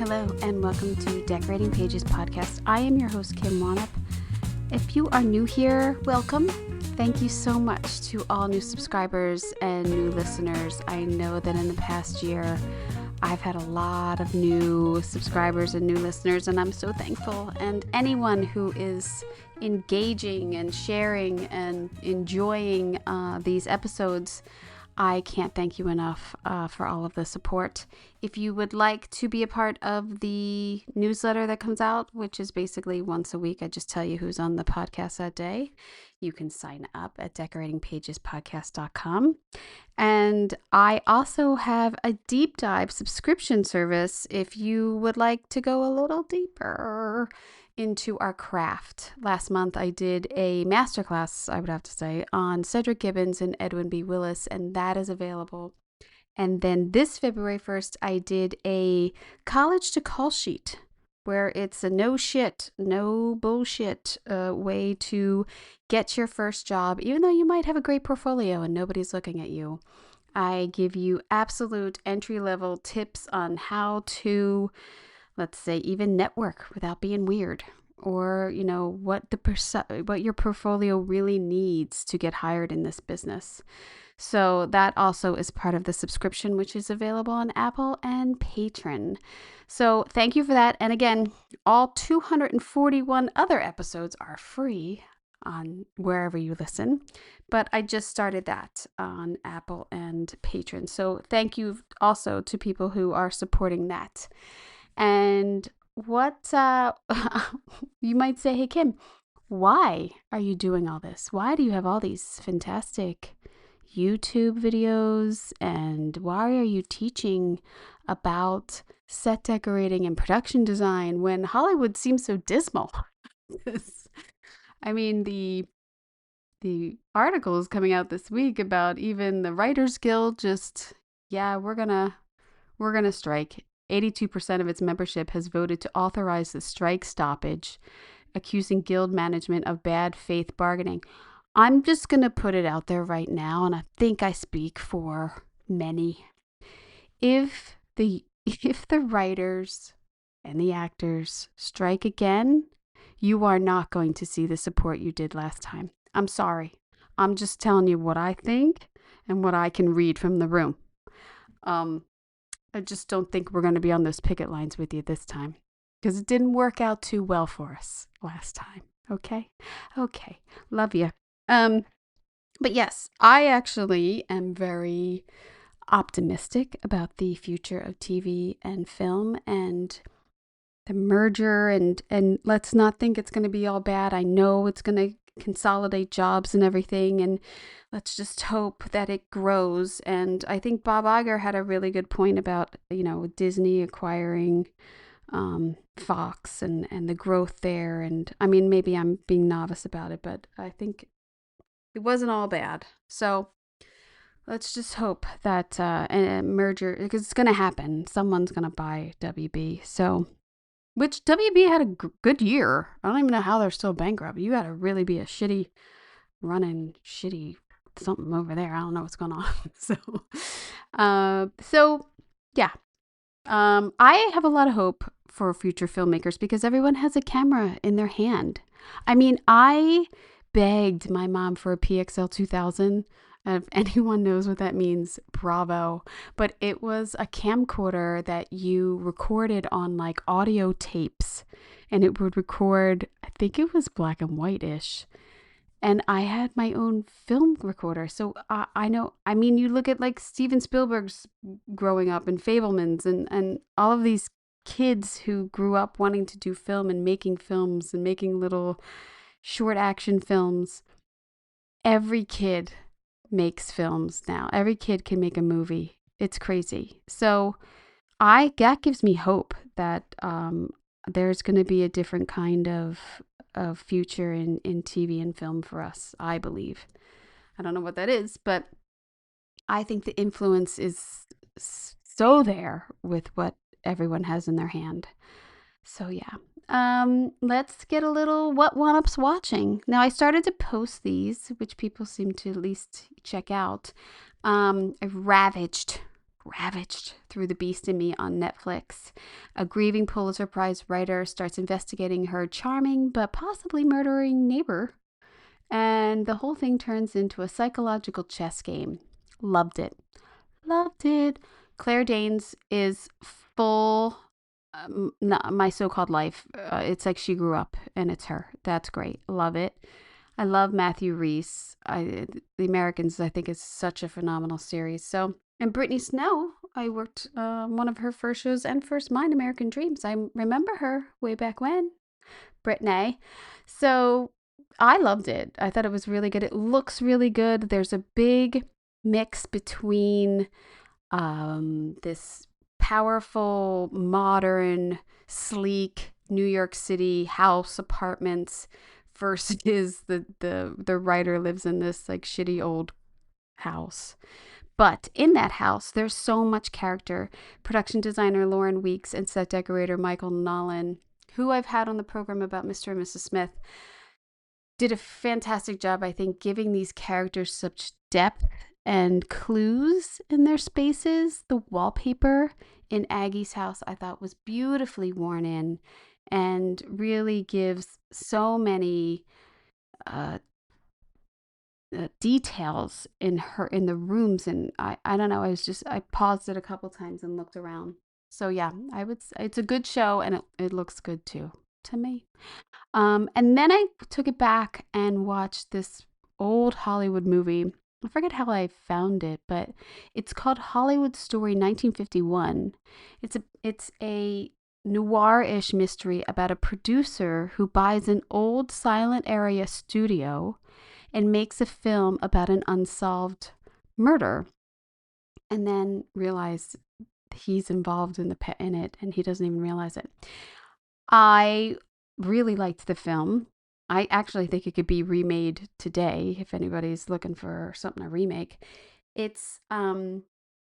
Hello, and welcome to Decorating Pages podcast. I am your host, Kim Wannop. If you are new here, welcome. Thank you so much to all new subscribers and new listeners. I know that in the past year, I've had a lot of new subscribers and new listeners, and I'm so thankful. And anyone who is engaging and sharing and enjoying these episodes, I can't thank you enough for all of the support. If you would like to be a part of the newsletter that comes out, which is basically once a week, I just tell you who's on the podcast that day. You can sign up at decoratingpagespodcast.com. And I also have a deep dive subscription service if you would like to go a little deeper into our craft. Last month I did a masterclass, I would have to say, on Cedric Gibbons and Edwin B. Willis, and that is available. And then this February 1st, I did a college to call sheet where it's a no bullshit way to get your first job, even though you might have a great portfolio and nobody's looking at you. I give you absolute entry-level tips on how to, let's say, even network without being weird, or what your portfolio really needs to get hired in this business. So that also is part of the subscription, which is available on Apple and Patreon. So thank you for that. And again, all 241 other episodes are free on wherever you listen, but I just started that on Apple and Patreon. So thank you also to people who are supporting that. And what you might say, hey, Kim, why are you doing all this? Why do you have all these fantastic YouTube videos? And why are you teaching about set decorating and production design when Hollywood seems so dismal? I mean, the article is coming out this week about even the Writers Guild we're gonna strike. 82% of its membership has voted to authorize the strike stoppage, accusing guild management of bad faith bargaining. I'm just going to put it out there right now, and I think I speak for many. If the writers and the actors strike again, you are not going to see the support you did last time. I'm sorry. I'm just telling you what I think and what I can read from the room. I just don't think we're going to be on those picket lines with you this time, because it didn't work out too well for us last time. Okay. Love you. But yes, I actually am very optimistic about the future of TV and film and the merger, and let's not think it's going to be all bad. I know it's going to consolidate jobs and everything, and let's just hope that it grows. And I think Bob Iger had a really good point about, Disney acquiring Fox and the growth there. And I mean, maybe I'm being novice about it, but I think it wasn't all bad. So let's just hope that a merger, because it's going to happen. Someone's going to buy WB. So, which WB had a good year. I don't even know how they're still bankrupt. You got to really be a shitty something over there. I don't know what's going on. I have a lot of hope for future filmmakers because everyone has a camera in their hand. I mean, I begged my mom for a PXL 2000. And if anyone knows what that means, bravo. But it was a camcorder that you recorded on like audio tapes, and it would record, I think it was black and white-ish. And I had my own film recorder. So I know, I mean, you look at like Steven Spielberg's growing up and Fabelmans and all of these kids who grew up wanting to do film and making films and making little short action films. Every kid makes films now. Every kid can make a movie. It's crazy. So that gives me hope that there's going to be a different kind of future in TV and film for us, I believe. I don't know what that is, but I think the influence is so there with what everyone has in their hand. So yeah. Let's get a little what Wannop's watching. Now I started to post these, which people seem to at least check out. I've ravaged ravaged through The Beast in Me on Netflix. A grieving Pulitzer Prize writer starts investigating her charming but possibly murdering neighbor, and the whole thing turns into a psychological chess game. Loved it. Loved it. Claire Danes is full My So-Called Life. It's like she grew up and it's her. That's great. Love it. I love Matthew Rhys. The Americans, I think, is such a phenomenal series. So, and Brittany Snow, I worked one of her first shows and first mine, American Dreams. I remember her way back when, Brittany. So I loved it. I thought it was really good. It looks really good. There's a big mix between this powerful, modern, sleek New York City house apartments versus the writer lives in this like shitty old house. But in that house, there's so much character. Production designer Lauren Weeks and set decorator Michael Nolan, who I've had on the program about Mr. and Mrs. Smith, did a fantastic job, I think, giving these characters such depth and clues in their spaces. The wallpaper in Aggie's house, I thought, was beautifully worn in and really gives so many details in the rooms. And I don't know, I paused it a couple times and looked around. So yeah, I would say it's a good show, and it looks good too to me. And then I took it back and watched this old Hollywood movie. I forget how I found it, but it's called Hollywood Story 1951. It's a noir-ish mystery about a producer who buys an old silent area studio and makes a film about an unsolved murder, and then realize he's involved in it, and he doesn't even realize it. I really liked the film. I actually think it could be remade today if anybody's looking for something to remake. It's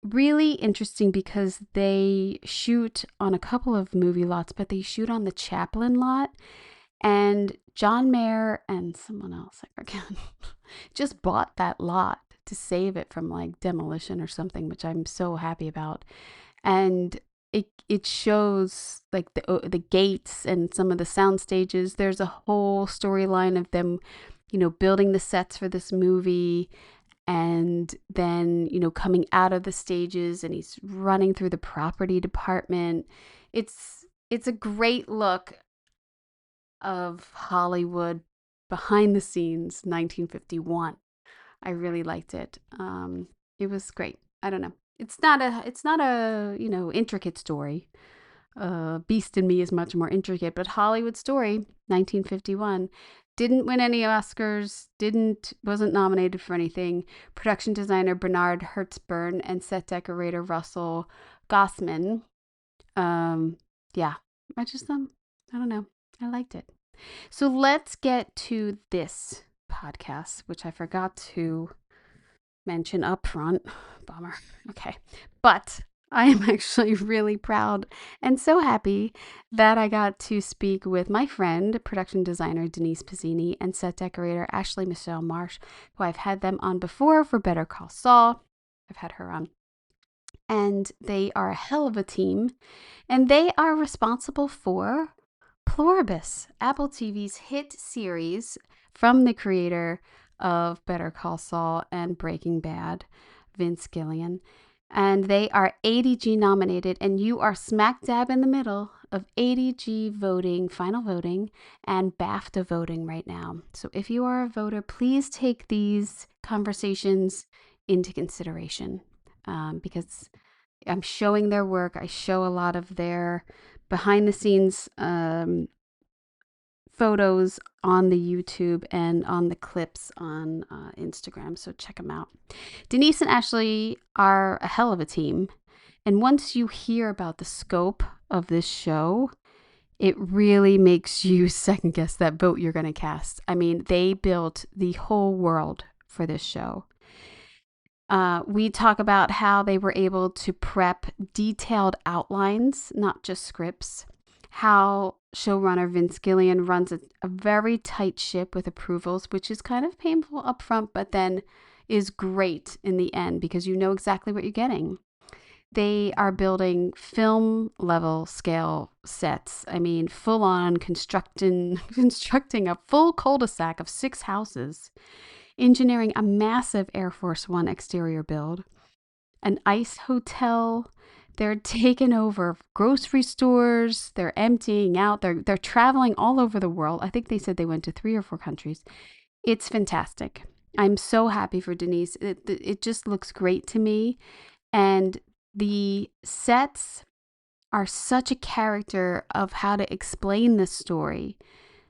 really interesting because they shoot on a couple of movie lots, but they shoot on the Chaplin lot. And John Mayer and someone else, I forget, just bought that lot to save it from like demolition or something, which I'm so happy about. And it shows like the gates and some of the sound stages. There's a whole storyline of them, building the sets for this movie, and then, coming out of the stages, and he's running through the property department. It's a great look of Hollywood behind the scenes, 1951. I really liked it. It was great. I don't know. It's not a intricate story. Beast in Me is much more intricate, but Hollywood Story 1951 didn't win any Oscars, wasn't nominated for anything. Production designer Bernard Hertzburn and set decorator Russell Gossman. Yeah, I don't know. I liked it. So let's get to this podcast, which I forgot to mention up front. Bummer. Okay. But I am actually really proud and so happy that I got to speak with my friend, production designer Denise Pizzini, and set decorator Ashley Michelle Marsh, who I've had them on before for Better Call Saul. I've had her on. And they are a hell of a team. And they are responsible for Pluribus, Apple TV's hit series from the creator of Better Call Saul and Breaking Bad, Vince Gilligan. And they are ADG nominated, and you are smack dab in the middle of ADG voting, final voting, and BAFTA voting right now. So if you are a voter, please take these conversations into consideration, because I'm showing their work. I show a lot of their behind the scenes photos on the YouTube and on the clips on Instagram. So check them out. Denise and Ashley are a hell of a team. And once you hear about the scope of this show, it really makes you second guess that vote you're going to cast. I mean, they built the whole world for this show. We talk about how they were able to prep detailed outlines, not just scripts. How showrunner Vince Gilligan runs a very tight ship with approvals, which is kind of painful up front, but then is great in the end because you know exactly what you're getting. They are building film level scale sets. I mean, full on constructing a full cul-de-sac of 6 houses, engineering a massive Air Force One exterior build, an ice hotel. They're taking over grocery stores. They're emptying out. They're traveling all over the world. I think they said they went to 3 or 4 countries. It's fantastic. I'm so happy for Denise. It just looks great to me. And the sets are such a character of how to explain the story.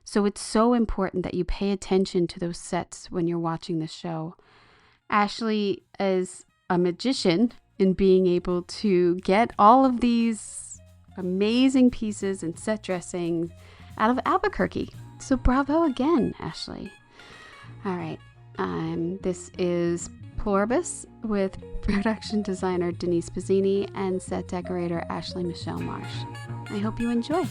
So it's so important that you pay attention to those sets when you're watching the show. Ashley is a magician in being able to get all of these amazing pieces and set dressing out of Albuquerque. So bravo again, Ashley. All right. This is Pluribus with production designer Denise Pizzini and set decorator Ashley Michelle Marsh. I hope you enjoy.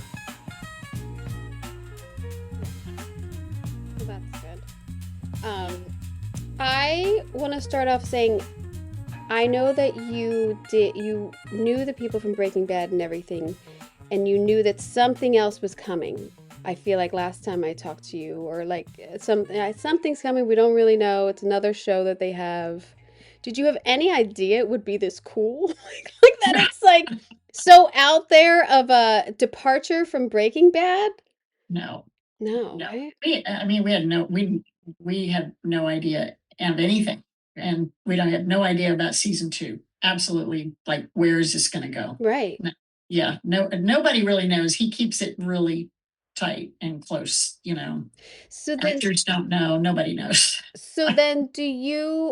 That's good. I want to start off saying I know that you knew the people from Breaking Bad and everything, and you knew that something else was coming. I feel like last time I talked to you, or like something's coming, we don't really know. It's another show that they have. Did you have any idea it would be this cool? like that it's like so out there of a departure from Breaking Bad? No. No. Right? We had no idea of anything, and we don't have no idea about season 2. Absolutely, like, where is this going to go? Right. Yeah, nobody really knows. He keeps it really tight and close. So then, Actors don't know. Nobody knows. so then,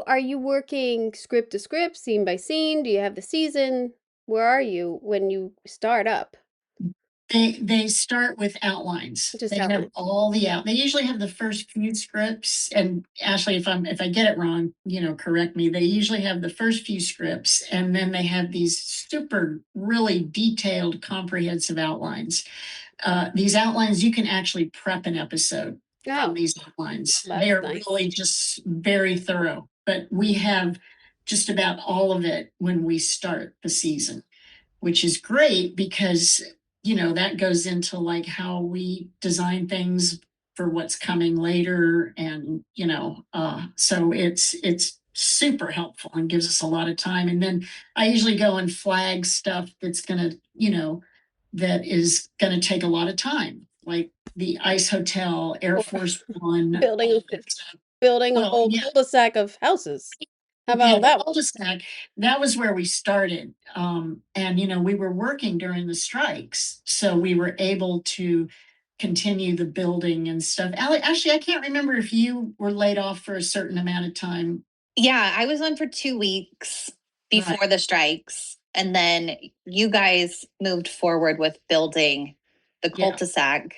are you working script to script, scene by scene? Do you have the season? Where are you when you start up? They start with outlines. Just They have outlines. all they usually have the first few scripts, and Ashley, if I get it wrong, correct me. They usually have the first few scripts, and then they have these super really detailed comprehensive outlines. These outlines, you can actually prep an episode from these outlines. They are nice. really just very thorough, but we have just about all of it when we start the season, which is great because that goes into like how we design things for what's coming later, and so it's super helpful and gives us a lot of time. And then I usually go and flag stuff that is gonna take a lot of time, like the ice hotel, Air Force One, building a whole cul-de-sac of houses. How about that cul-de-sac? That was where we started. And we were working during the strikes, so we were able to continue the building and stuff. Actually, I can't remember if you were laid off for a certain amount of time. Yeah, I was on for 2 weeks before the strikes. And then you guys moved forward with building the cul-de-sac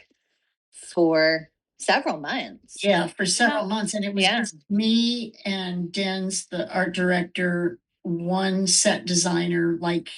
for several months. Yeah, for several months. And it was just me and Den's, the art director, one set designer, like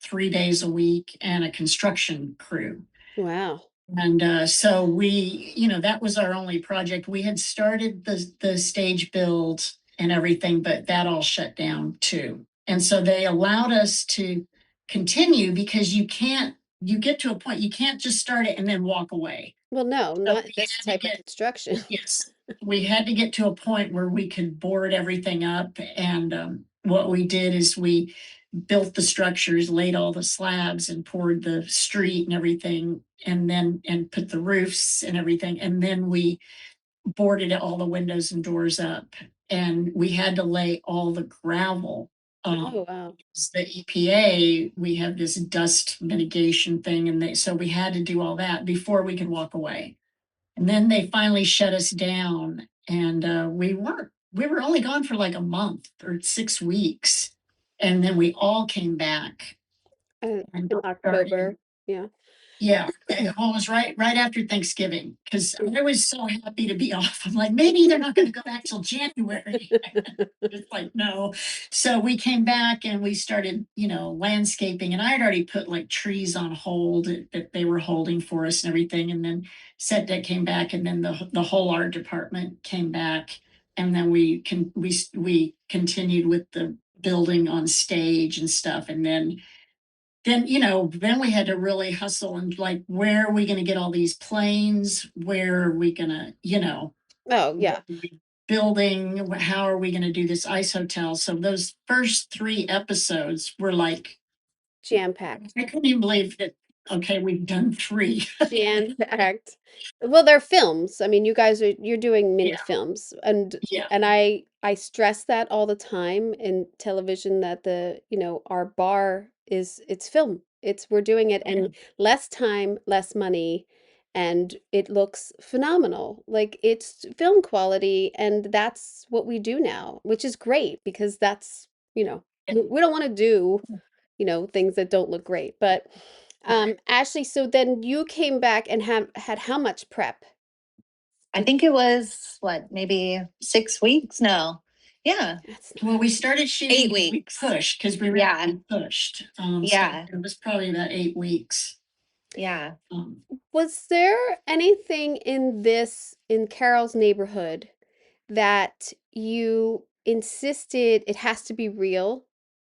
3 days a week, and a construction crew. Wow. And so that was our only project. We had started the stage build and everything, but that all shut down too. And so they allowed us to continue, because you get to a point, you can't just start it and then walk away. Well, no, not this type of construction. Yes, we had to get to a point where we could board everything up. And what we did is we built the structures, laid all the slabs, and poured the street and everything, and put the roofs and everything. And then we boarded all the windows and doors up, and we had to lay all the gravel. Oh, wow. The EPA, we have this dust mitigation thing, and so we had to do all that before we could walk away. And then they finally shut us down, and we were only gone for like a month or 6 weeks. And then we all came back in October. Yeah. Yeah, it was right after Thanksgiving, because I was so happy to be off. I'm like, maybe they're not going to go back till January. It's like, no. So we came back and we started, landscaping, and I had already put like trees on hold that they were holding for us and everything. And then set deck came back, and then the whole art department came back, and then we continued with the building on stage and stuff. And then then we had to really hustle and like, where are we going to get all these planes? Where are we going to, Oh, yeah. building? How are we going to do this ice hotel? So those first 3 episodes were like, Jam-packed. I couldn't even believe that. Okay, we've done 3. Jam-packed. Well, they're films. I mean, you're doing mini Yeah. films, and Yeah. I stress that all the time in television that our bar it's film. We're doing it in less time, less money, and it looks phenomenal. Like it's film quality, and that's what we do now, which is great because that's, we don't want to do things that don't look great. But Ashley, so then you came back and had how much prep? I think it was what, maybe 6 weeks? No. Yeah. Well, we started shooting. 8 weeks. We pushed because we were pushed. Yeah. So it was probably about 8 weeks. Yeah. Was there anything in Carol's neighborhood that you insisted it has to be real?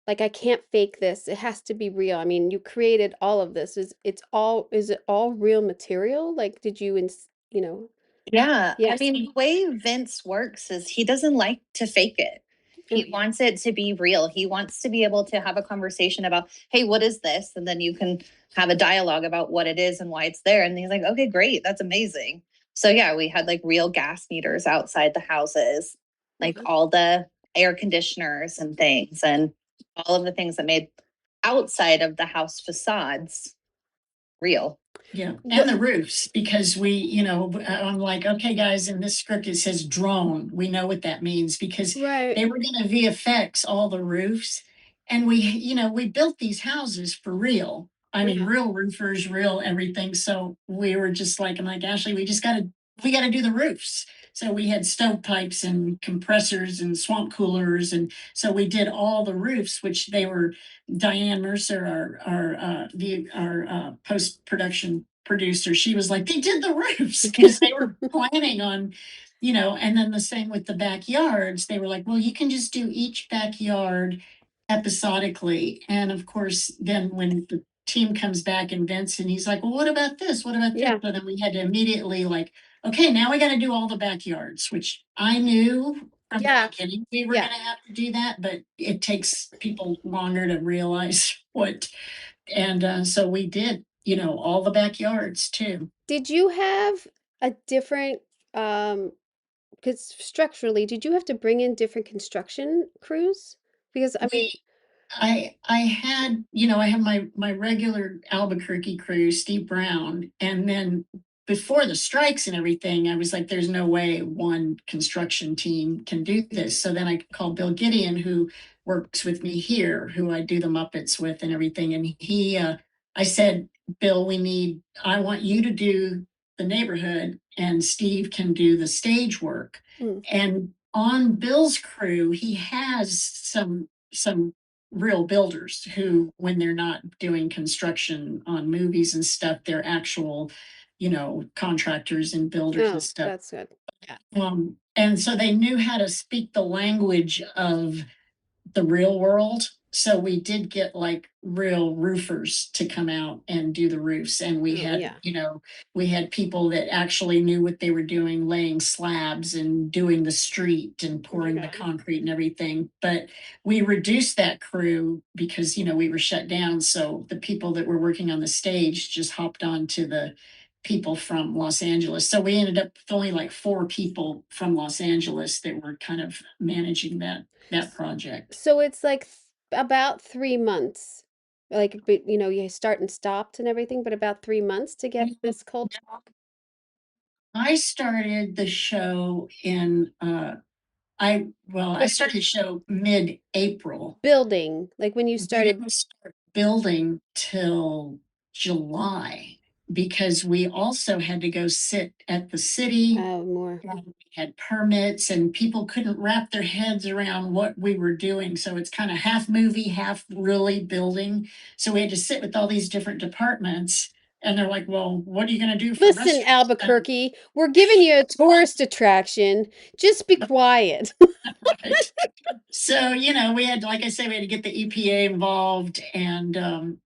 Like, I can't fake this. It has to be real. I mean, you created all of this. Is it all real material? Like, did you Yeah. I Yes. mean, the way Vince works is he doesn't like to fake it. He wants it to be real. He wants to be able to have a conversation about, hey, what is this? And then you can have a dialogue about what it is and why it's there. And he's like, okay, great. That's amazing. So yeah, we had like real gas meters outside the houses, like all the air conditioners and things, and all of the things that made outside of the house facades real. Yeah, and the roofs, because I'm like, okay, guys, in this script it says drone. We know what that means because Right. they were going to VFX all the roofs, and we built these houses for real. I mean, real roofers, real everything. So we were just like, I'm like, Ashley, we got to do the roofs. So we had stovepipes and compressors and swamp coolers, and so we did all the roofs, which they were. Diane Mercer, our post production producer, she was like, they did the roofs because they were planning on, and then the same with the backyards. They were like, well, you can just do each backyard episodically. And of course, then when the team comes back and Vince, and he's like, well, what about this? What about this? So then we had to immediately like, okay, now we got to do all the backyards, which I knew from the beginning we were going to have to do that, but it takes people longer to realize what. And so we did, all the backyards too. Did you have a different because structurally, did you have to bring in different construction crews? Because I mean, I had, I have my regular Albuquerque crew, Steve Brown, and then before the strikes and everything, I was like, there's no way one construction team can do this. So then I called Bill Gideon, who works with me here, who I do the Muppets with and everything. And I said, Bill, I want you to do the neighborhood and Steve can do the stage work. And on Bill's crew, he has some real builders who, when they're not doing construction on movies and stuff, they're actual, contractors and builders and stuff. That's good. And so they knew how to speak the language of the real world. So we did get like real roofers to come out and do the roofs. And we had, we had people that actually knew what they were doing, laying slabs and doing the street and pouring the concrete and everything. But we reduced that crew because, we were shut down. So the people that were working on the stage just hopped on to the people from Los Angeles. So we ended up with only like 4 people from Los Angeles that were kind of managing that project. So it's like about 3 months. Like, but, you start and stopped and everything, but about 3 months to get this cold. I started the show I started the show mid-April. Building, like when you We started. didn't start building till July because we also had to go sit at the city. More. We had permits and people couldn't wrap their heads around what we were doing. So it's kind of half movie, half really building. So we had to sit with all these different departments And they're like, well, what are you going to do for Listen, restaurants? Albuquerque, we're giving you a tourist attraction. Just be quiet. Right. So, we had, like I said, we had to get the EPA involved and,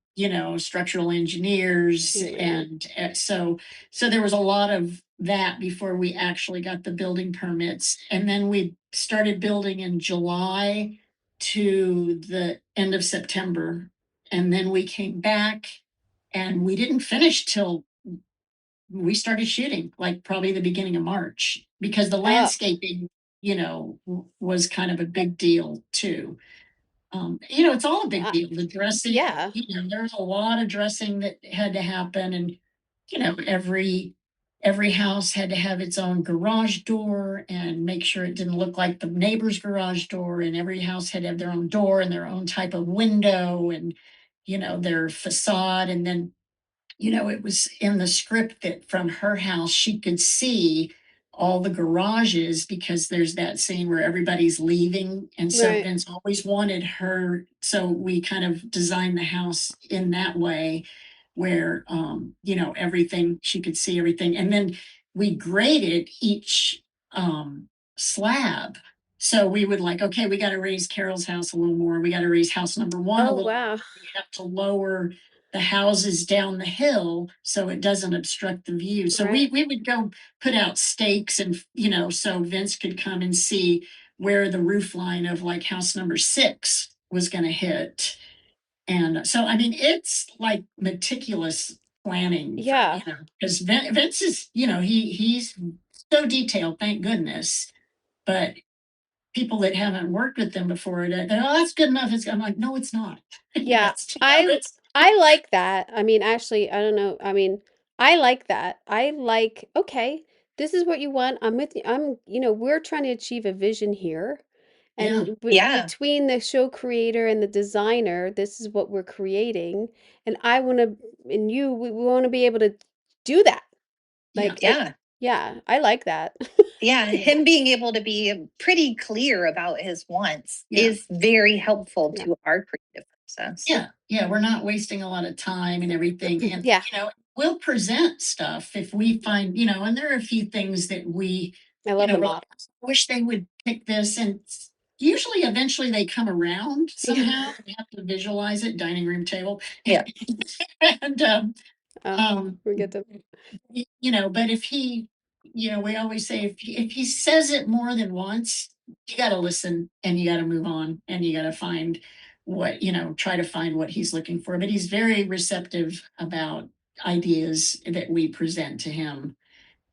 structural engineers. Oh, yeah. And so there was a lot of that before we actually got the building permits. And then we started building in July to the end of September. And then we came back and we didn't finish till we started shooting, like probably the beginning of March, because the landscaping, was kind of a big deal too. It's all a big deal. The dressing, Yeah. there's a lot of dressing that had to happen, and every house had to have its own garage door and make sure it didn't look like the neighbor's garage door, and every house had to have their own door and their own type of window and their facade. And then it was in the script that from her house she could see all the garages because there's that scene where everybody's leaving. And so Right. Vince always wanted her. So we kind of designed the house in that way where, everything, she could see everything. And then we graded each slab. So we would like, okay, we got to raise Carol's house a little more. We got to raise house number one a Oh, little. wow. We have to lower the houses down the hill so it doesn't obstruct the view. So Right. we would go put out stakes and so Vince could come and see where the roof line of like house number 6 was going to hit. And so I mean it's like meticulous planning. Yeah. Because Vince is, he's so detailed, thank goodness. But people that haven't worked with them before, they're, oh, that's good enough. I'm like, no, it's not. Yeah. I like that. I mean, actually, I don't know. I mean, I like that. I like, okay, this is what you want. I'm with you. We're trying to achieve a vision here. Yeah. And Yeah. between the show creator and the designer, this is what we're creating. And I want to, and we want to be able to do that. Like, Yeah. yeah, I like that. Yeah, him being able to be pretty clear about his wants Yeah. is very helpful Yeah. to our creative process. Yeah, we're not wasting a lot of time and everything. And Yeah. we'll present stuff if we find, and there are a few things that we, I love the we're like, model. wish they would pick this. And usually eventually they come around somehow. We have to visualize it, dining room table. Yeah. And We get to. but if he, we always say if he says it more than once, you got to listen and you got to move on and you got to find what, try to find what he's looking for. But he's very receptive about ideas that we present to him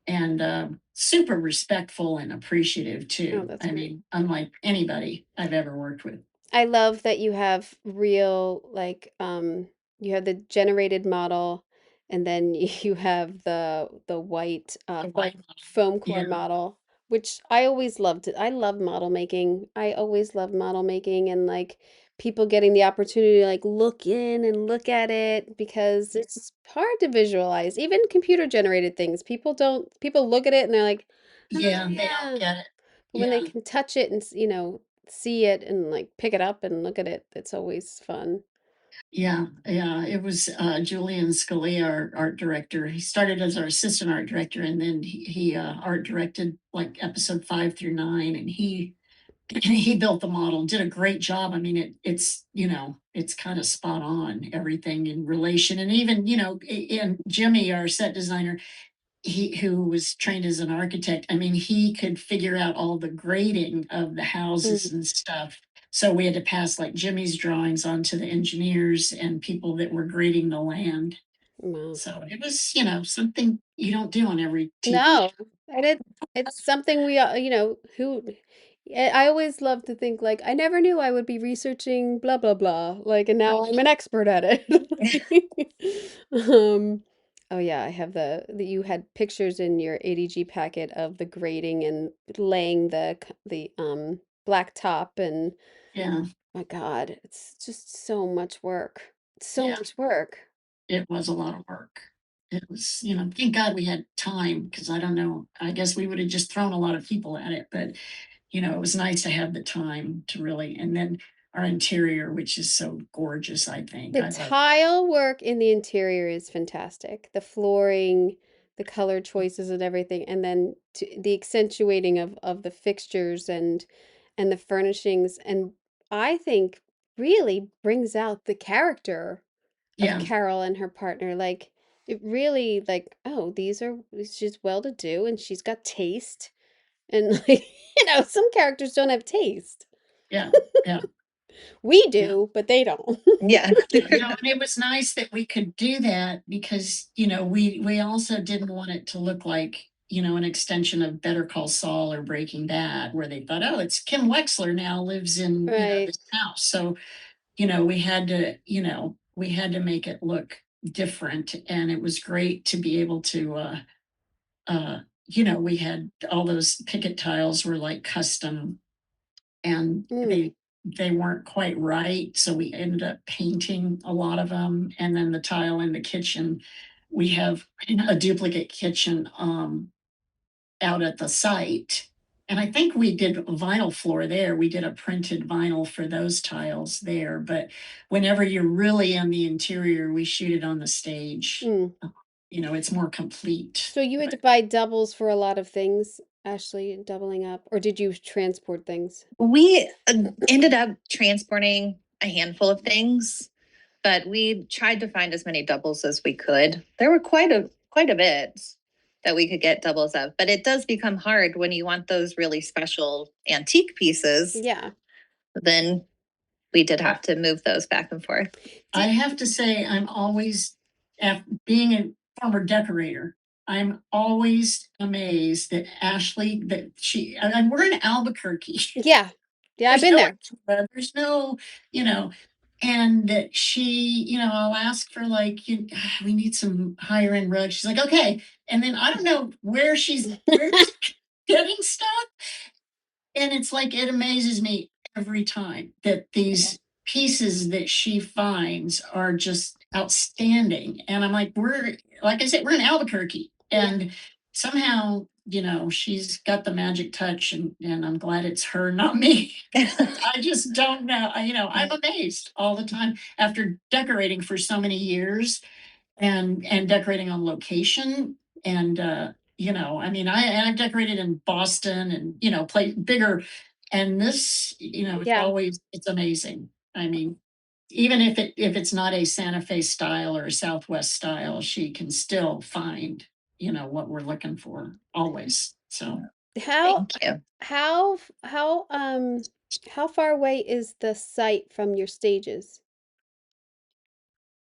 and super respectful and appreciative too. Oh, that's I great. mean, unlike anybody I've ever worked with. I love that you have real, like, you have the generated model, and then you have the white The white model. foam core Yeah. model, which I always loved. I love model making. I always love model making and like people getting the opportunity to like look in and look at it because it's hard to visualize. Even computer generated things. People look at it and they're like, "Oh, Yeah, they yeah." don't get it. But when they Yeah. can touch it and see it and like pick it up and look at it, it's always fun. Yeah. It was Julian Scalia, our art director. He started as our assistant art director, and then he art directed like episode 5 through 9, and he built the model, did a great job. I mean, it's kind of spot on everything in relation, and even and Jimmy, our set designer, he who was trained as an architect, I mean, he could figure out all the grading of the houses and stuff. So we had to pass like Jimmy's drawings on to the engineers and people that were grading the land. Wow. So it was, something you don't do on every TV No, show. and it's something we who I always love to think like I never knew I would be researching blah blah blah like and now I'm an expert at it. Um oh yeah, I have the you had pictures in your ADG packet of the grading and laying the black top and Yeah, my God, it's just so much work. So yeah, much work. it was a lot of work. It was, thank God we had time because I don't know. I guess we would have just thrown a lot of people at it, but it was nice to have the time to really. And then our interior, which is so gorgeous, I think. The tile work in the interior is fantastic. The flooring, the color choices and everything, and then the accentuating of the fixtures and the furnishings, and I think really brings out the character of Carol and her partner. Like it really like, oh, she's well to do and she's got taste. And like, some characters don't have taste. Yeah. Yeah. We do, but they don't. Yeah. And it was nice that we could do that because, we also didn't want it to look like, an extension of Better Call Saul or Breaking Bad, where they thought, oh, it's Kim Wexler now lives in Right. this house. So, we had to make it look different. And it was great to be able to, we had all those picket tiles were like custom and they weren't quite right. So we ended up painting a lot of them. And then the tile in the kitchen, we have a duplicate kitchen out at the site. And I think we did a vinyl floor there. We did a printed vinyl for those tiles there. But whenever you're really in the interior, we shoot it on the stage. It's more complete. So you had to buy doubles for a lot of things, Ashley, doubling up, or did you transport things? We ended up transporting a handful of things, but we tried to find as many doubles as we could. There were quite a bit that we could get doubles of, but it does become hard when you want those really special antique pieces. Yeah. Then we did have to move those back and forth. I have to say, I'm always, being a former decorator, I'm always amazed that Ashley, and we're in Albuquerque. Yeah. Yeah, I've been there. There's no, and that she, I'll ask for like, we need some higher end rugs. She's like, okay. And then I don't know where she's getting stuff. And it's like, it amazes me every time that these pieces that she finds are just outstanding. And I'm like, like I said, we're in Albuquerque. And somehow, she's got the magic touch and I'm glad it's her, not me. I just don't know. I'm amazed all the time after decorating for so many years and decorating on location. And, I've decorated in Boston and, play bigger. And this, it's amazing. I mean, even if it's not a Santa Fe style or a Southwest style, she can still find, what we're looking for always. So how Thank you. how far away is the site from your stages?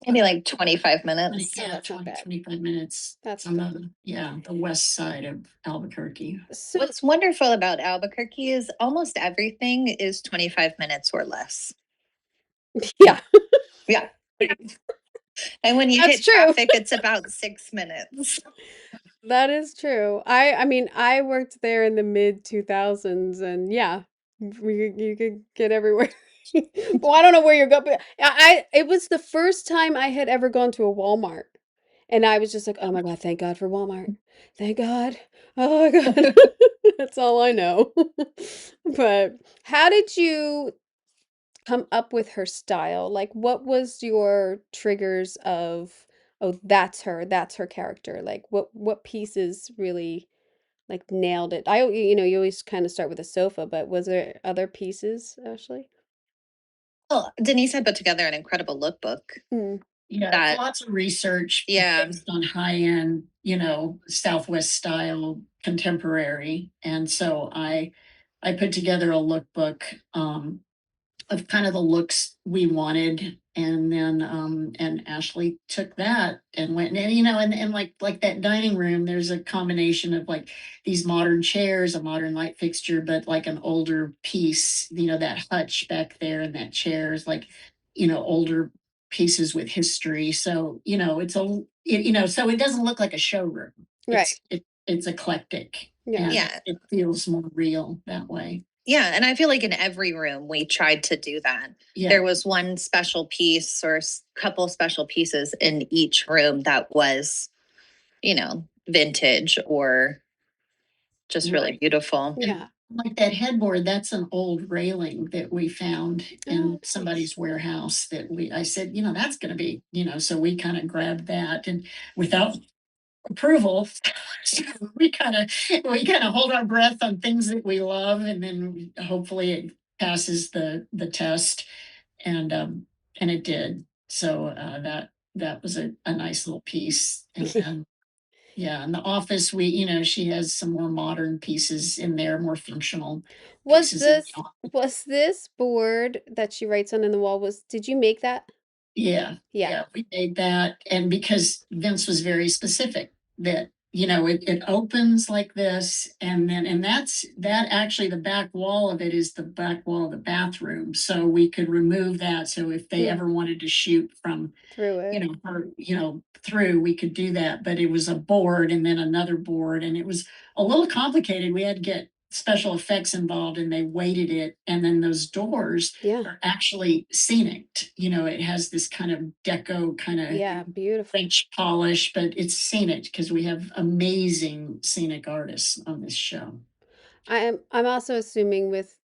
Maybe like 25 minutes. Yeah, 25 minutes. That's on the west side of Albuquerque. So what's wonderful about Albuquerque is almost everything is 25 minutes or less. Yeah. Yeah. And when you hit traffic, it's about 6 minutes. That is true. I mean, I worked there in the mid 2000s, and yeah, you could get everywhere. Well, I don't know where you're going, but it was the first time I had ever gone to a Walmart, and I was just like, oh my God, thank God for Walmart. Thank God. Oh my God. That's all I know. But how did you come up with her style? Like, what was your triggers of, oh, that's her character? Like, what pieces really like nailed it? You always kind of start with a sofa, but was there other pieces, Ashley? Well, Denise had put together an incredible lookbook. Yeah, lots of research based on high end, Southwest style contemporary. And so I put together a lookbook of kind of the looks we wanted. And then and Ashley took that and went and like that dining room, there's a combination of like these modern chairs, a modern light fixture, but like an older piece, that hutch back there and that chair is like, older pieces with history. So, so it doesn't look like a showroom. Right. It's eclectic. Yeah. It feels more real that way. Yeah, and I feel like in every room we tried to do that. Yeah. There was one special piece or couple special pieces in each room that was, vintage or just really beautiful. Yeah. Like that headboard, that's an old railing that we found in Oh, somebody's nice. warehouse that I said, that's gonna be, so we kind of grabbed that and without approval. So we kind of hold our breath on things that we love and then hopefully it passes the test and it did. So that was a nice little piece. And then yeah, in the office she has some more modern pieces in there, more functional Was pieces in this the office. was this board that she writes on in the wall did you make that? Yeah, Yeah. yeah, we made that, and because Vince was very specific that, it opens like this, and that actually the back wall of it is the back wall of the bathroom, so we could remove that, so if they Mm, ever wanted to shoot from, through it. through, we could do that, but it was a board and then another board, and it was a little complicated. We had to get special effects involved, and they weighted it, and then those doors Yeah. are actually scenic. It has this kind of deco kind of Yeah, beautiful. French polish, but it's scenic because we have amazing scenic artists on this show. I'm also assuming with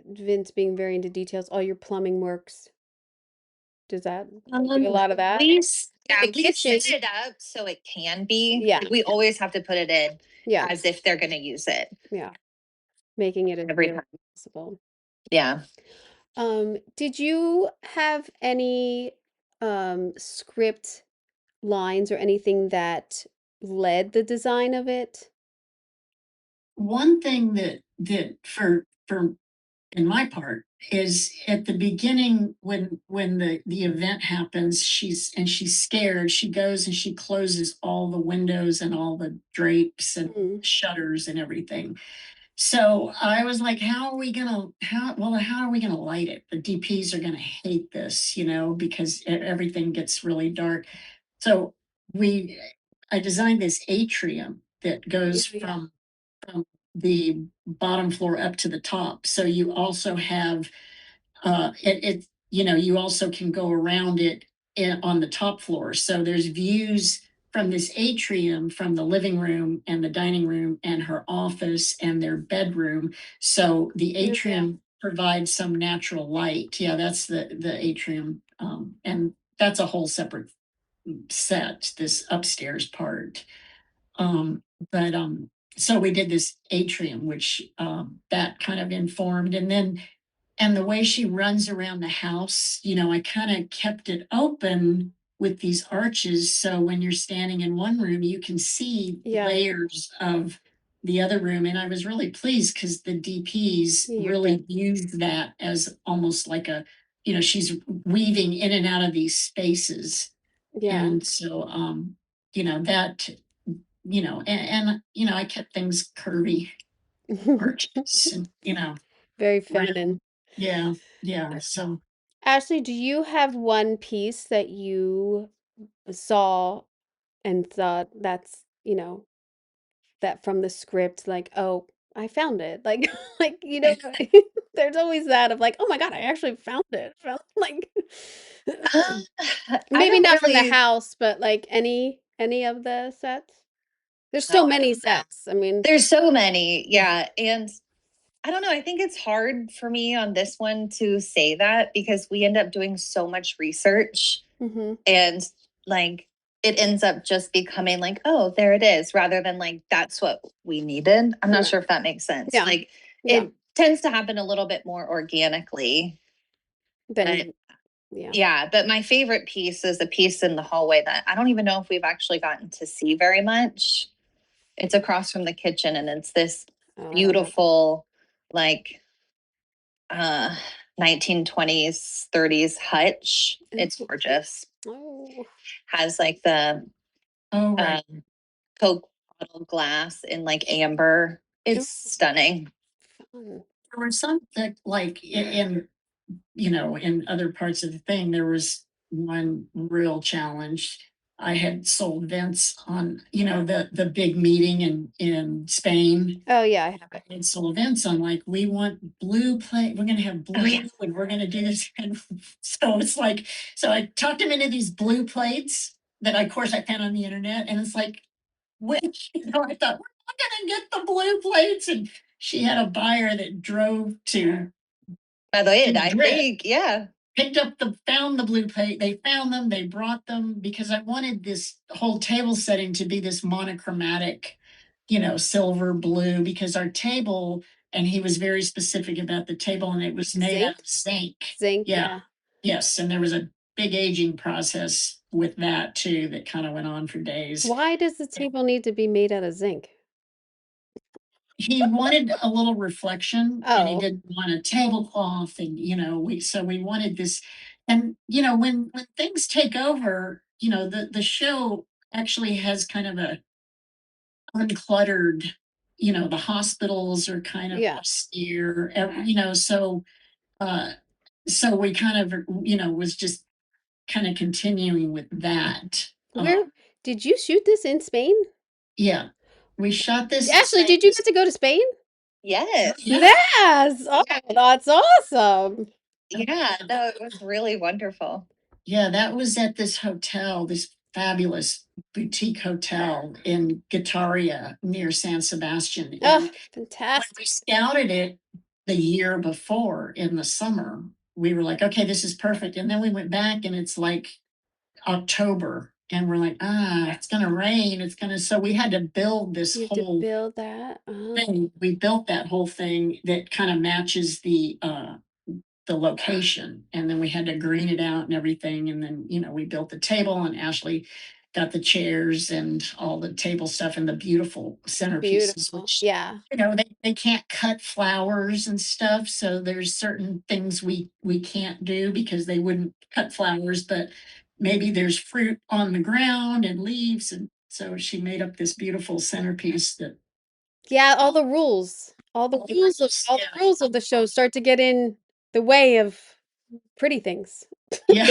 Vince being very into details, all your plumbing works. Does that do a lot of that? Yeah, The we kitchen. set it up so it can be. Yeah. We always have to put it in Yeah. as if they're gonna use it Yeah. Making it as every real time. as possible. Yeah. Did you have any script lines or anything that led the design of it? One thing that for in my part is at the beginning when the event happens, she's scared, she goes and she closes all the windows and all the drapes and Mm, shutters and everything. So I was like, how are we gonna light it? The DPs are gonna hate this, because everything gets really dark. So we I designed this atrium that yeah, goes yeah. from the bottom floor up to the top. So you also have you also can go around it on the top floor. So there's views from this atrium from the living room and the dining room and her office and their bedroom. So the Yeah, yeah. atrium provides some natural light. Yeah, that's the atrium. And that's a whole separate set, this upstairs part. Um, but so we did this atrium, which that kind of informed, and the way she runs around the house, I kind of kept it open with these arches. So when you're standing in one room, you can see Yeah, layers of the other room. And I was really pleased because the DPs you're good. really used that as almost like she's weaving in and out of these spaces. Yeah. And so, that, I kept things curvy arches and, Very round. feminine. Yeah, yeah. So Ashley, do you have one piece that you saw and thought that from the script, like, oh, I found it. Like, like, there's always that of like, oh my God, I actually found it. Found, like, I maybe don't not from the really house, but like any of the sets. There's know. so I many don't know. sets. I mean, There's so many. Yeah. And I don't know. I think it's hard for me on this one to say that because we end up doing so much research hmm and like it ends up just becoming like, oh, there it is, rather than like that's what we needed. I'm not right. sure if that makes sense. Yeah. Like Yeah. it tends to happen a little bit more organically. But Then, yeah. yeah, but my favorite piece is a piece in the hallway that I don't even know if we've actually gotten to see very much. It's across from the kitchen and it's this Oh, I don't know. beautiful, like, uh 1920s, 30s hutch. It's Ooh. gorgeous. Oh, Has like the oh, right. Coke bottle glass in like amber. It's oh, stunning. fun. There were some that like in other parts of the thing, there was one real challenge. I had sold Vince on, the big meeting in Spain. Oh, yeah, I have I it. had sold Vince on like, we want blue plate, we're gonna have Oh yeah. blue and we're gonna do this. And so it's like, so I talked him into these blue plates that of course I found on the internet. And it's like, which, I thought we're not gonna get the blue plates. And she had a buyer that drove to Madrid, I Madrid. think, yeah. Found the blue plate. They found them, they brought them because I wanted this whole table setting to be this monochromatic, silver blue, because our table, and he was very specific about the table, and it was made out of zinc. Zinc, Yeah. yeah. Yes, and there was a big aging process with that too that kind of went on for days. Why does the table need to be made out of zinc? He wanted a little reflection, and he Oh. didn't want a tablecloth, and we wanted this. And when things take over, the show actually has kind of a uncluttered, the hospitals are kind of Yeah. austere, so we kind of, was just kind of continuing with that. Where did you shoot this in Spain? Yeah, we shot this. Ashley, did you get to go to Spain? Yes. Yeah. Yes. Oh, that's awesome. Yeah, no, it was really wonderful. Yeah, that was at this hotel, this fabulous boutique hotel in Guitaria near San Sebastian. Oh, And when fantastic. we scouted it the year before in the summer, we were like, okay, this is perfect. And then we went back and it's like October. And we're like, it's gonna rain. So we had to build this You have whole to build that. thing. We built that whole thing that kind of matches the location, and then we had to green it out and everything, and then we built the table, and Ashley got the chairs and all the table stuff and the beautiful centerpieces. Beautiful. Which, Yeah. they can't cut flowers and stuff, so there's certain things we can't do because they wouldn't cut flowers, but maybe there's fruit on the ground and leaves, and so she made up this beautiful centerpiece that Yeah, all the rules. All the rules of the show start to get in the way of pretty things. yeah.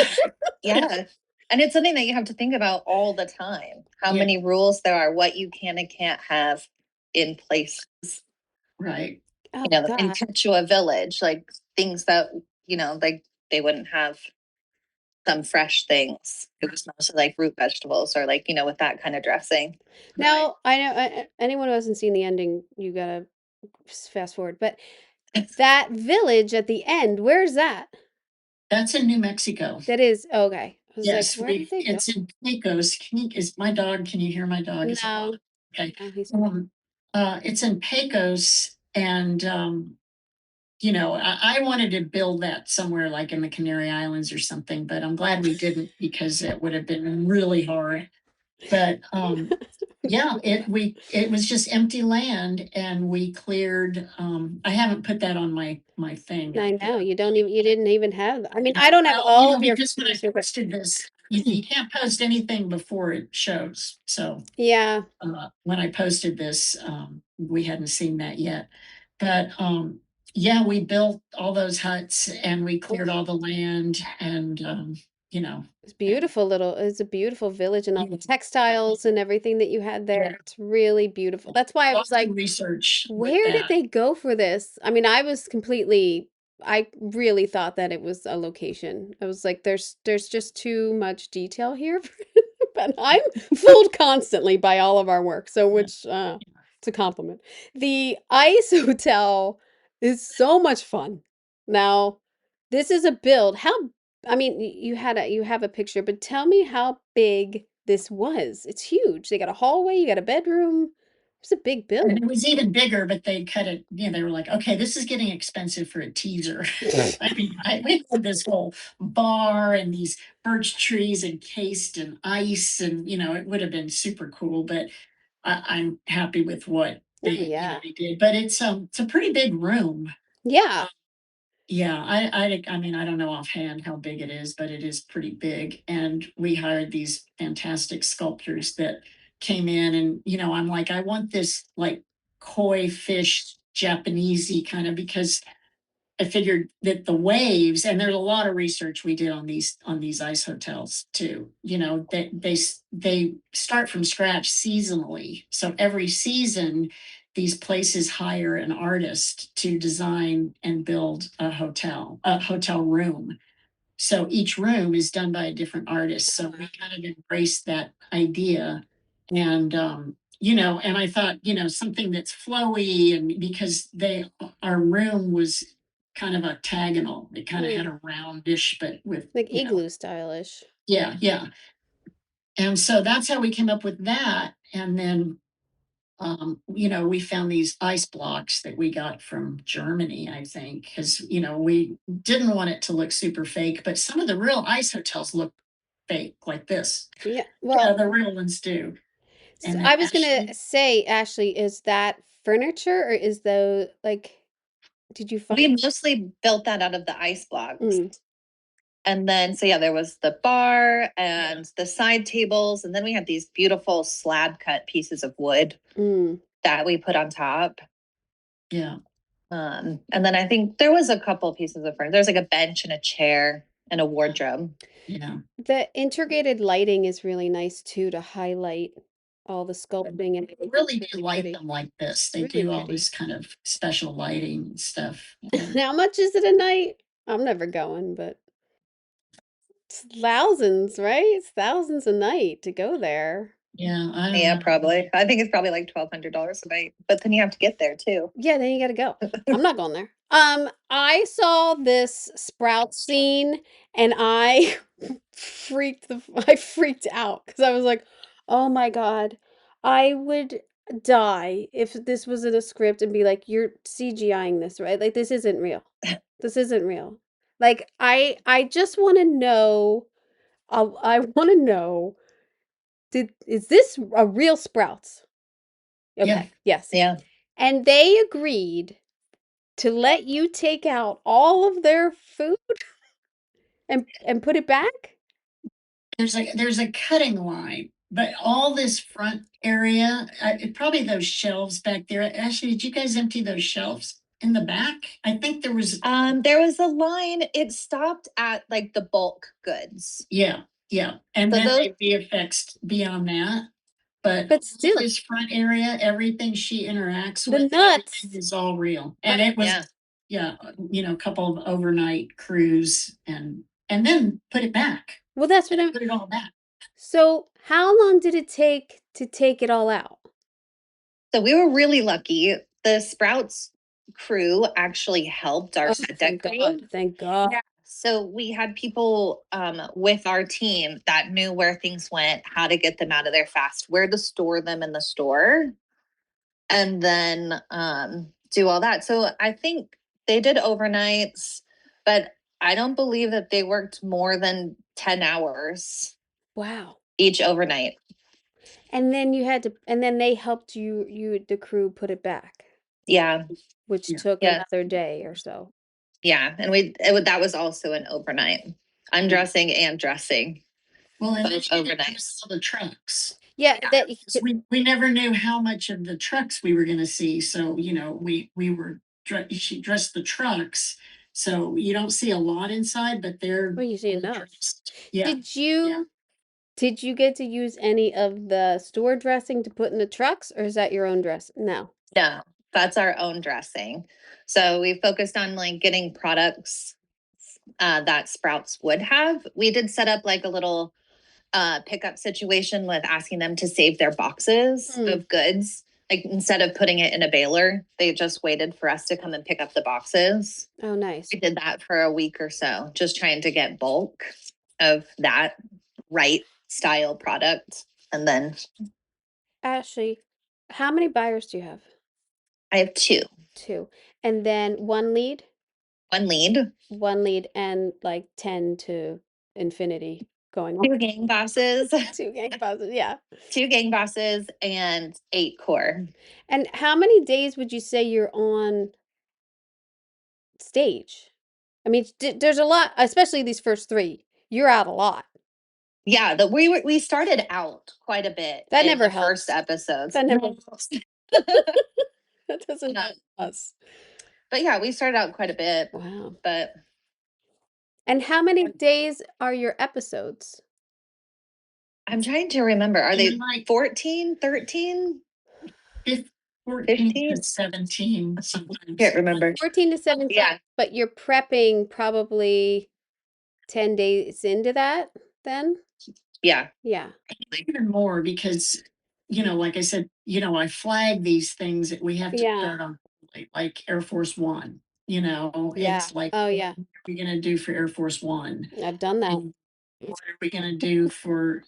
Yeah. And it's something that you have to think about all the time. How Yeah. many rules there are, what you can and can't have in place. Right. Oh, In God. Quechua village, like things that, like they wouldn't have some fresh things. It was mostly like root vegetables or like, with that kind of dressing. Now, I know anyone who hasn't seen the ending, you gotta fast forward. But that village at the end, where's that? That's in New Mexico. That is okay. I was Yes, like, where did they go? it's in Pecos. Is my dog? Can you hear my dog? No. Okay. Oh, he's It's in Pecos, and I wanted to build that somewhere like in the Canary Islands or something, but I'm glad we didn't because it would have been really hard. But yeah, it was just empty land, and we cleared. I haven't put that on my thing. I know you didn't even have. I mean, I don't have all of your because when I posted this, you can't post anything before it shows. So yeah. when I posted this, we hadn't seen that yet, but yeah, we built all those huts and we cleared all the land, and It's it's a beautiful village, and all the textiles and everything that you had there. Yeah. It's really beautiful. That's why I was like, research. where did they go for this? I mean, I really thought that it was a location. I was like, there's just too much detail here. But I'm fooled constantly by all of our work. So which it's a compliment. The ice hotel is so much fun. Now, this is a build. I mean, you have a picture, but tell me how big this was. It's huge. They got a hallway, you got a bedroom. It's a big build. And it was even bigger, but they cut it. They were like, okay, this is getting expensive for a teaser. I mean, we had this whole bar and these birch trees encased in ice, and it would have been super cool. But I'm happy with what they did. But it's a pretty big room. Yeah. Yeah, I mean, I don't know offhand how big it is, but it is pretty big. And we hired these fantastic sculptors that came in, and I'm like, I want this like koi fish Japanesey kind of, because I figured that the waves, and there's a lot of research we did on these ice hotels too. They start from scratch seasonally. So every season, these places hire an artist to design and build a hotel room. So each room is done by a different artist. So we kind of embraced that idea, and and I thought, something that's flowy, and because our room was kind of octagonal. It kind of had a roundish, but with like igloo stylish. Yeah, yeah. And so that's how we came up with that. And then we found these ice blocks that we got from Germany, I think, because we didn't want it to look super fake, but some of the real ice hotels look fake like this. Yeah, well, the real ones do. And then I was gonna say, Ashley, is that furniture or is did you We find? mostly built that out of the ice blocks. Mm. And then, so yeah, there was the bar and the side tables. And then we had these beautiful slab cut pieces of wood that we put on top. Yeah. And then I think there was a couple pieces of furniture. There's like a bench and a chair and a wardrobe. Yeah. The integrated lighting is really nice too to highlight all the sculpting and I really do like them like this. They really do all pretty. this kind of special lighting and stuff. How much is it a night? I'm never going, but it's thousands, right? It's thousands a night to go there. Yeah, I don't Yeah, know. probably. I think it's probably like $1,200 a night, but then you have to get there too. Yeah, then you gotta go. I'm not going there. I saw this sprout scene and I I freaked out because I was like, oh my God, I would die if this was in a script and be like, you're CGIing this, right? Like this isn't real. This isn't real. Like I just want to know, I want to know, is this a real sprouts? Okay, Yeah. yes. Yeah. And they agreed to let you take out all of their food and put it back? There's a cutting line, but all this front area, probably those shelves back there. Actually, did you guys empty those shelves in the back? I think there was. There was a line. It stopped at like the bulk goods. Yeah, yeah, and So then those- the VFX beyond that. But But still, this front area, everything she interacts the with, nuts. everything is all real, and it was. Yeah. Yeah, a couple of overnight crews, and then put it back. Well, that's what Put it all back. So, how long did it take to take it all out? So we were really lucky. The Sprouts crew actually helped our set Thank deck crew. God. Thank God. Yeah. So we had people with our team that knew where things went, how to get them out of there fast, where to store them in the store, and then do all that. So I think they did overnights, but I don't believe that they worked more than 10 hours Wow. each overnight. And then and then they helped the crew put it back, Yeah. which Yeah. took Yeah. another day or so. Yeah. And that was also an overnight, undressing and dressing. Well, and both overnight. all the trucks. Yeah, that We never knew how much of the trucks we were going to see. So, we were, she dressed the trucks. So you don't see a lot inside, but they're. well, you see enough. dressed. Yeah. Did you get to use any of the store dressing to put in the trucks, or is that your own dress? No. No, that's our own dressing. So we focused on like getting products that Sprouts would have. We did set up like a little pickup situation with asking them to save their boxes of goods. Like instead of putting it in a baler, they just waited for us to come and pick up the boxes. Oh, nice. We did that for a week or so, just trying to get bulk of that right style product. And then Ashley, how many buyers do you have? I have two. Two. And then one lead? One lead. One lead and like 10 to infinity going on. Two gang bosses. Two gang bosses, yeah. Two gang bosses and 8 core. And how many days would you say you're on stage? I mean, there's a lot, especially these first three. You're out a lot. Yeah, we started out quite a bit. That in never the helps. first episodes. That never helps. That doesn't help us. But yeah, we started out quite a bit. Wow. But And how many days are your episodes? I'm trying to remember. Are they like 14, 13? 14 15? to 17 sometimes. Can't remember. 14 to 17. Yeah. But you're prepping probably 10 days into that then? Yeah. Yeah. Even more because like I said, I flag these things that we have to Yeah. start on, like Air Force One, Yeah. it's like, Oh what yeah. are we gonna do for Air Force One? I've done that. And what are we gonna do for,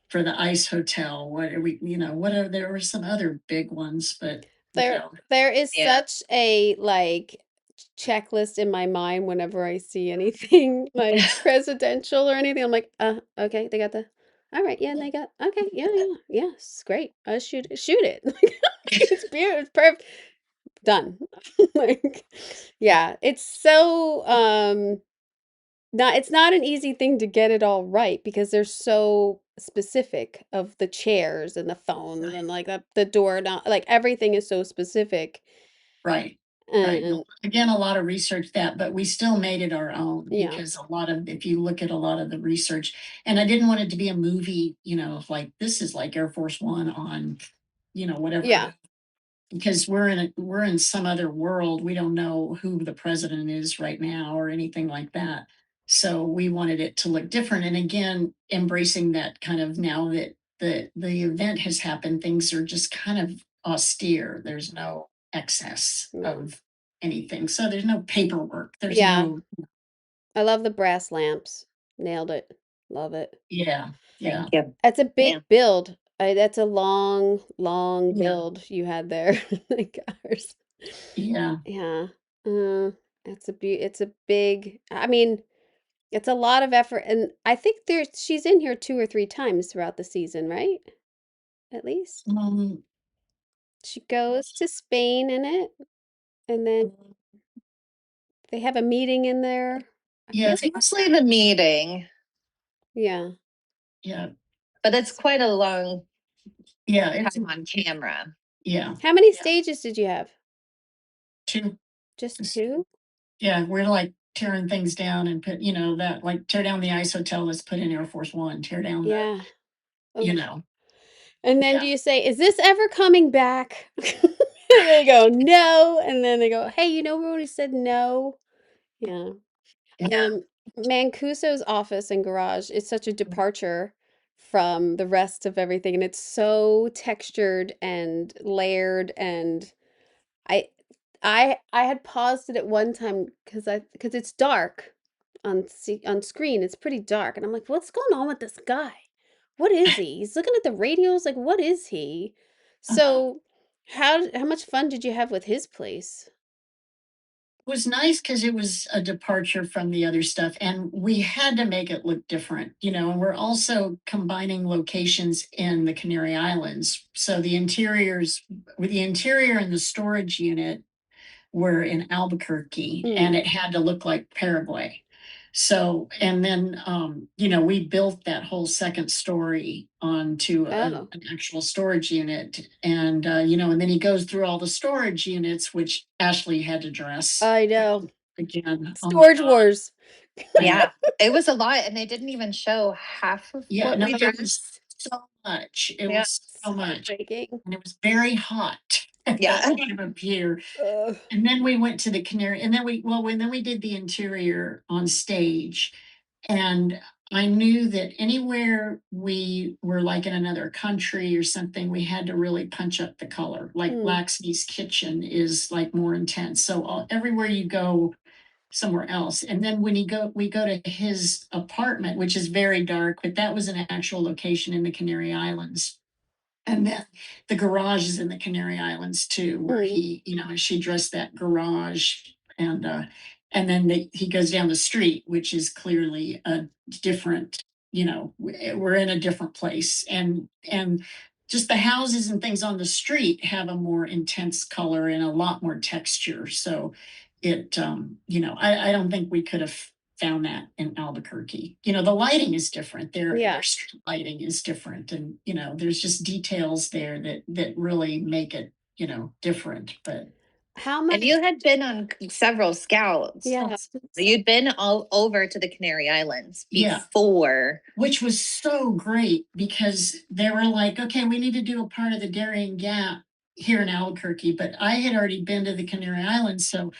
for the ice hotel? What are we, there were some other big ones, but There is Yeah. such a like checklist in my mind whenever I see anything like presidential or anything. I'm like, okay, they got the all right, yeah, and they got okay, yeah, yeah, yes, great. Shoot it. It's beautiful, it's perfect. Done. Like, yeah, it's so not it's not an easy thing to get it all right because they're so specific of the chairs and the phones and like the door not like everything is so specific. right. Right. And Again, a lot of research that, but we still made it our own yeah. because if you look at a lot of the research, and I didn't want it to be a movie, like this is like Air Force One on, whatever. Yeah. Because we're in some other world. We don't know who the president is right now or anything like that. So we wanted it to look different. And again, embracing that kind of now that the event has happened, things are just kind of austere. There's no excess of anything. So there's no paperwork. There's no. I love the brass lamps. Nailed it. Love it. Yeah. Yeah. Thank you. That's a big Yeah. build. That's a long, long Yeah. build you had there. My gosh. Yeah. Yeah. It's a big, I mean, it's a lot of effort and I think she's in here 2 or 3 times throughout the season, right? At least. She goes to Spain in it and then they have a meeting in there. Yeah. It's mostly the meeting, Yeah. Yeah. but it's quite a long Yeah. It's time on camera. yeah. How many stages did you have? 2. Just 2? Yeah, we're like tearing things down and put, that like tear down the ice hotel, let's put in Air Force One, tear down Yeah. you Ugh. know. And then Yeah. do you say, "Is this ever coming back?" And they go, "No." And then they go, "Hey, you know when we said no?" Yeah. Yeah. Mancuso's office and garage is such a departure from the rest of everything, and it's so textured and layered, and I I had paused it at one time because it's dark on screen. It's pretty dark, and I'm like, "What's going on with this guy? What is he? He's looking at the radios. Like, what is he?" So, how much fun did you have with his place? It was nice because it was a departure from the other stuff, and we had to make it look different, and we're also combining locations in the Canary Islands. So the interiors, with the interior and the storage unit were in Albuquerque, and it had to look like Paraguay. So, and then, we built that whole second story onto an actual storage unit. And, and then he goes through all the storage units, which Ashley had to dress. I know. Again, Storage wars. Yeah, it was a lot, and they didn't even show half of Yeah, what no, we it was dressed. so much. It Yeah. was so much. Heartbreaking. And it was very hot at Yeah. that time of year. Ugh. And then we went to the Canary, and then we did the interior on stage. And I knew that anywhere we were like in another country or something, we had to really punch up the color. Like Laxmi's kitchen is like more intense. So everywhere you go somewhere else. And then we go to his apartment, which is very dark, but that was an actual location in the Canary Islands. And then the garage is in the Canary Islands too, where he, and she dressed that garage, and then he goes down the street, which is clearly a different, we're in a different place, and just the houses and things on the street have a more intense color and a lot more texture. So I don't think we could have found that in Albuquerque. The lighting is different. Their street lighting is different, and there's just details there that really make it different. But How much? And you had been on several scouts. Yeah. You'd been all over to the Canary Islands Yeah. before. Which was so great because they were like, okay, we need to do a part of the Darien Gap here in Albuquerque, but I had already been to the Canary Islands, so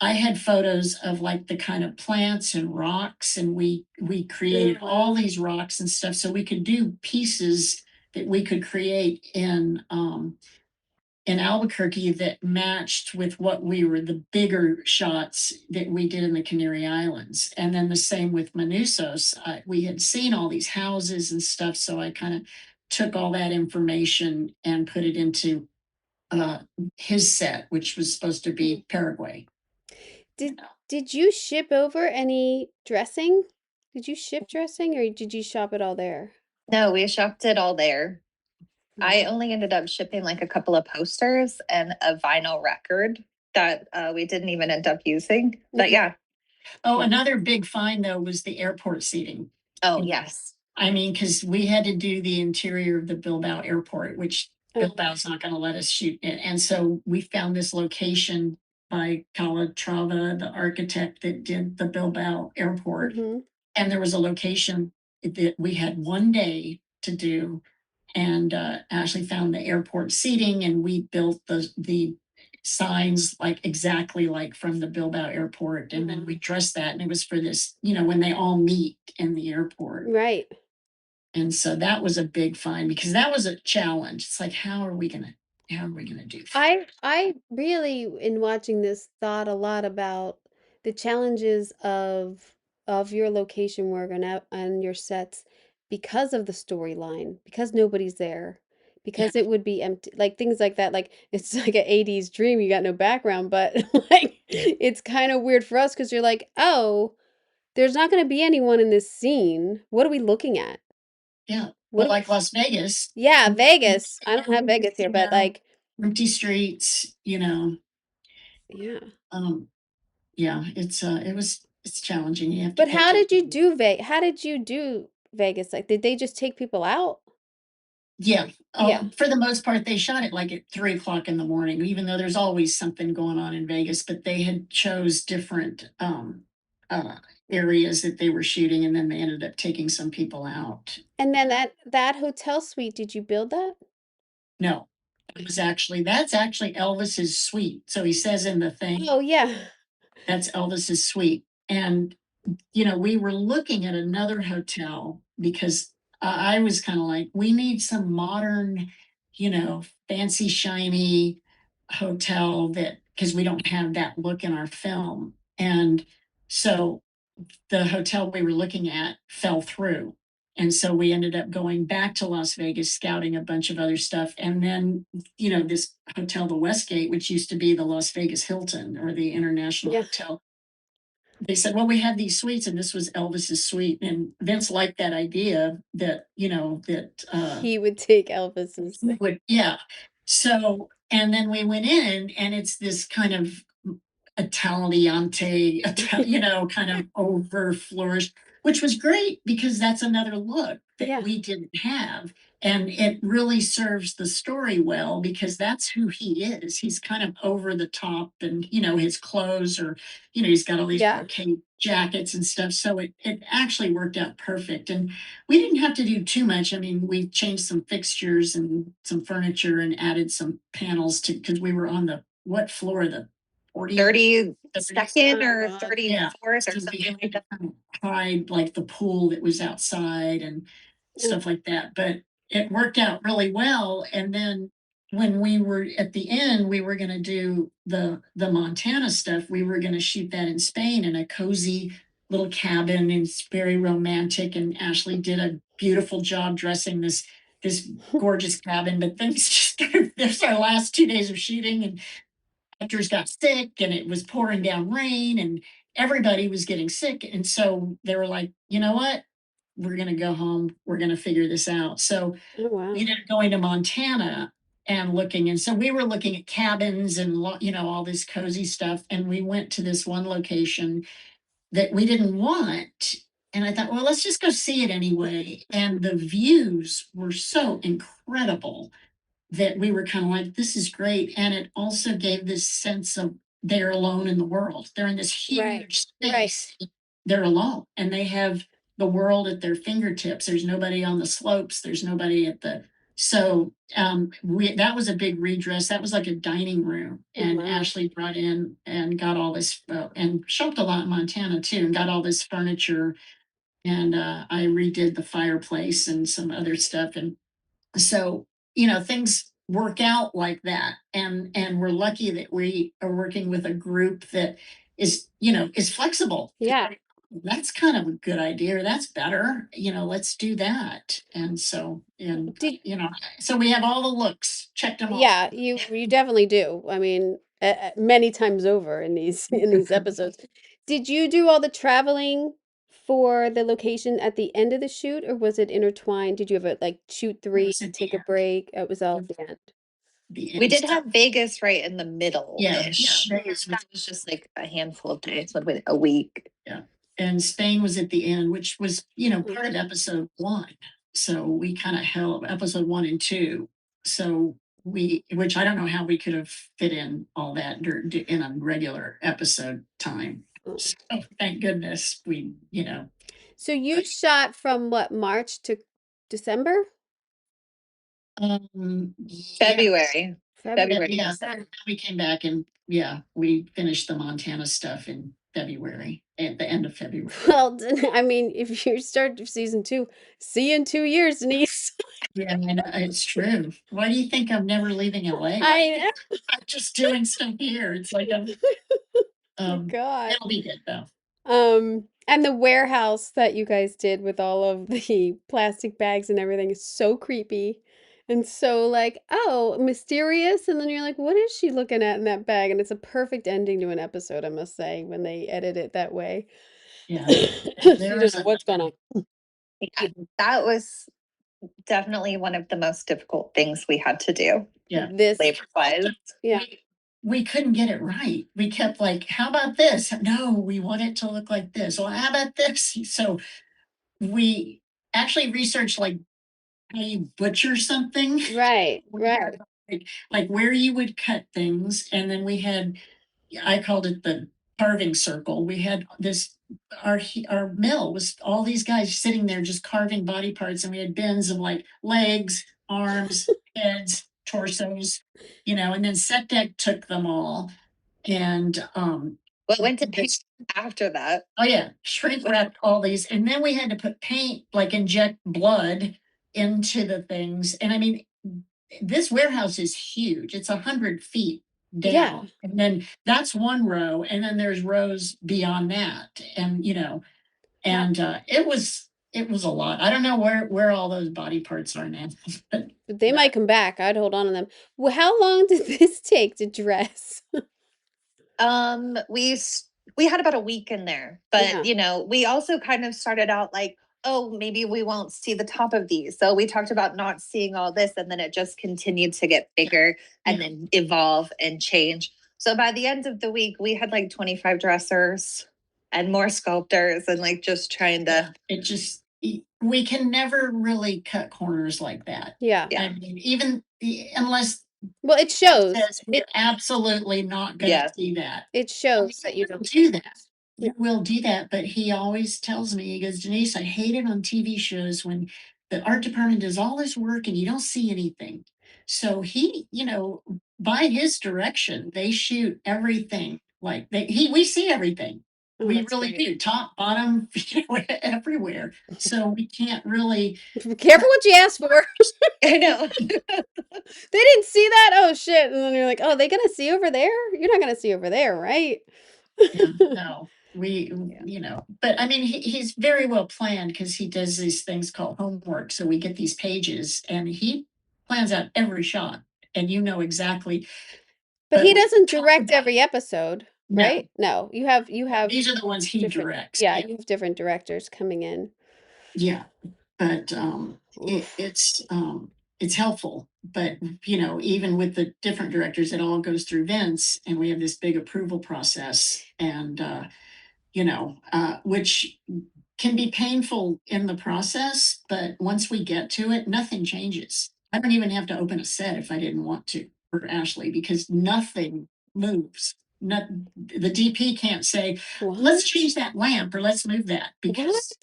I had photos of like the kind of plants and rocks, and we created all these rocks and stuff so we could do pieces that we could create in Albuquerque that matched with what we were the bigger shots that we did in the Canary Islands. And then the same with Manusos. We had seen all these houses and stuff, so I kind of took all that information and put it into his set, which was supposed to be Paraguay. Did you ship over any dressing? Did you ship dressing or did you shop it all there? No, we shopped it all there. I only ended up shipping like a couple of posters and a vinyl record that we didn't even end up using. But yeah. Oh, another big find though was the airport seating. Oh, yes. I mean, because we had to do the interior of the Bilbao airport, which Bilbao's not going to let us shoot it. And so we found this location by Calatrava, the architect that did the Bilbao airport. And there was a location that we had one day to do. And Ashley found the airport seating, and we built the signs like exactly like from the Bilbao airport. And then we dressed that, and it was for this, when they all meet in the airport. Right. And so that was a big find because that was a challenge. It's like, how are we gonna do that? I really, in watching this, thought a lot about the challenges of your location work on your sets because of the storyline, because nobody's there, because it would be empty, like things like that. Like it's like an 80s dream, you got no background, but like it's kind of weird for us because you're like, oh, there's not going to be anyone in this scene. What are we looking at? Yeah. Well, like Las Vegas. Yeah, Vegas. I don't have Vegas here, but like empty streets, Yeah. Yeah, it's challenging. You have to. But how did you do Vegas? Like, did they just take people out? Yeah. Yeah. For the most part, they shot it like at 3 o'clock in the morning, even though there's always something going on in Vegas, but they had chose different areas that they were shooting, and then they ended up taking some people out. And then that hotel suite, did you build that? No, that's actually Elvis's suite. So he says in the thing, Oh, yeah. that's Elvis's suite. And, we were looking at another hotel because I was kind of like, we need some modern, fancy, shiny hotel because we don't have that look in our film. And so the hotel we were looking at fell through. And so we ended up going back to Las Vegas, scouting a bunch of other stuff. And then, this hotel, the Westgate, which used to be the Las Vegas Hilton or the International Hotel, they said, well, we have these suites, and this was Elvis's suite. And Vince liked that idea that, he would take Elvis's. Yeah. So, and then we went in, and it's this kind of Italiante, kind of over flourished, which was great because that's another look that we didn't have. And it really serves the story well because that's who he is. He's kind of over the top, and his clothes are, he's got all these brocade jackets and stuff. So it actually worked out perfect. And we didn't have to do too much. I mean, we changed some fixtures and some furniture and added some panels because we were on what floor? The 32nd or 34th or something like that. Hide like the pool that was outside and stuff like that. But it worked out really well. And then when we were at the end, we were going to do the Montana stuff. We were going to shoot that in Spain in a cozy little cabin, and it's very romantic. And Ashley did a beautiful job dressing this gorgeous cabin. But then there's our last 2 days of shooting, and actors got sick, and it was pouring down rain, and everybody was getting sick. And so they were like, you know what? We're going to go home. We're going to figure this out. So we ended up going to Montana and looking. And so we were looking at cabins and, all this cozy stuff. And we went to this one location that we didn't want. And I thought, well, let's just go see it anyway. And the views were so incredible that we were kind of like, this is great. And it also gave this sense of they're alone in the world. They're in this huge space. They're alone, and they have the world at their fingertips. There's nobody on the slopes. There's nobody so that was a big redress. That was like a dining room. And Ashley brought in and got all this and shopped a lot in Montana too, and got all this furniture. And I redid the fireplace and some other stuff. And So, things work out like that. And we're lucky that we are working with a group that is flexible. Yeah. That's kind of a good idea. That's better. Let's do that. And so we have all the looks, checked them all. Yeah, you definitely do. I mean, many times over in these episodes. Did you do all the traveling for the location at the end of the shoot, or was it intertwined? Did you have like shoot 3, take a break? It was all at the end. We did have Vegas right in the middle. Yeah, Vegas was just like a handful of days, a week. Yeah. And Spain was at the end, which was, part of episode 1. So we kind of held episode 1 and 2. So which I don't know how we could have fit in all that in a regular episode time. So thank goodness So you shot from what, March to December? February. Yeah, we came back and we finished the Montana stuff in February, at the end of February. Well, I mean, if you start season 2, see you in 2 years, Denise. Yeah, I know, it's true. Why do you think I'm never leaving LA? I I'm just doing stuff here. It's like God. it'll be good though. And the warehouse that you guys did with all of the plastic bags and everything is so creepy and so like, oh, mysterious. And then you're like, what is she looking at in that bag? And it's a perfect ending to an episode, I must say, when they edit it that way. Yeah. You don't know what's going on. Yeah, that was definitely one of the most difficult things we had to do. Yeah. Labor-wise. Yeah. We couldn't get it right. We kept like, how about this? No, we want it to look like this. Well, how about this? So we actually researched like how you butcher something. Right. Like where you would cut things. And then I called it the carving circle. We had our mill was all these guys sitting there just carving body parts, and we had bins of like legs, arms, heads, torsos, and then set deck took them all. And Well, went to paint after that. Oh yeah, shrink wrapped all these, and then we had to put paint, like inject blood into the things. And I mean, this warehouse is huge. It's 100 feet down. Yeah. And then that's one row, and then there's rows beyond that. And it was a lot. I don't know where all those body parts are now. But they might come back. I'd hold on to them. Well, how long did this take to dress? We had about a week in there, but we also kind of started out like, oh, maybe we won't see the top of these. So we talked about not seeing all this, and then it just continued to get bigger and then evolve and change. So by the end of the week, we had like 25 dressers and more sculptors, and like just trying to. We can never really cut corners like that. Yeah. I mean, even unless. Well, it shows. We're absolutely not going to see that. It shows that you don't do that. You will do that, but he always tells me, he goes, Denise, I hate it on TV shows when the art department does all this work and you don't see anything. So he, by his direction, they shoot everything like we see everything. Oh, we really do, top, bottom, everywhere. So we can't really. Be careful what you ask for. I know. They didn't see that? Oh, shit. And then you're like, oh, they going to see over there? You're not going to see over there, right? No. But I mean, he's very well planned because he does these things called homework. So we get these pages and he plans out every shot, and exactly. But he doesn't direct every episode, right? No. You have these are the ones he directs. Yeah, you have different directors coming in. Yeah. But it's helpful. But even with the different directors, it all goes through Vince, and we have this big approval process, and which can be painful in the process, but once we get to it, nothing changes. I don't even have to open a set if I didn't want to for Ashley, because nothing moves. The DP can't say, let's change that lamp or let's move that, because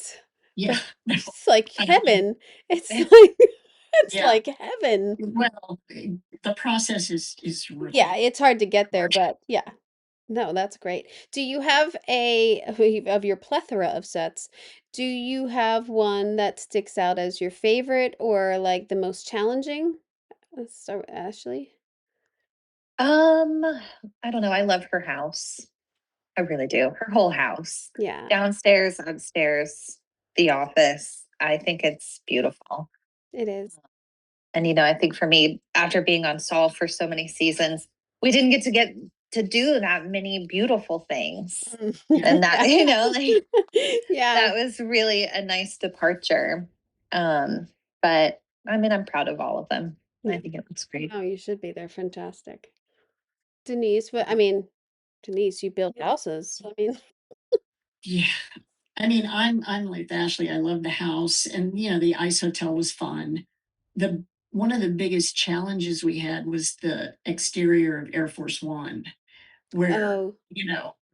it's like heaven. It's like like heaven. Well, the process is really, it's hard to get there, but No, that's great. Do you have of your plethora of sets, do you have one that sticks out as your favorite or like the most challenging? Let's start with Ashley. Um, I don't know. I love her house. I really do. Her whole house. Yeah, Downstairs, upstairs, the office. I think it's beautiful. it is. And I think for me, after being on Saul for so many seasons, we didn't get to do that many beautiful things. And that, like Yeah. that was really a nice departure. But I mean, I'm proud of all of them. I think it looks great. Oh, you should be. They're fantastic. Denise, but I mean, Denise, you build houses. I mean, Yeah. I mean, I'm like Ashley. I love the house, and the ice hotel was fun. The One of the biggest challenges we had was the exterior of Air Force One, where oh,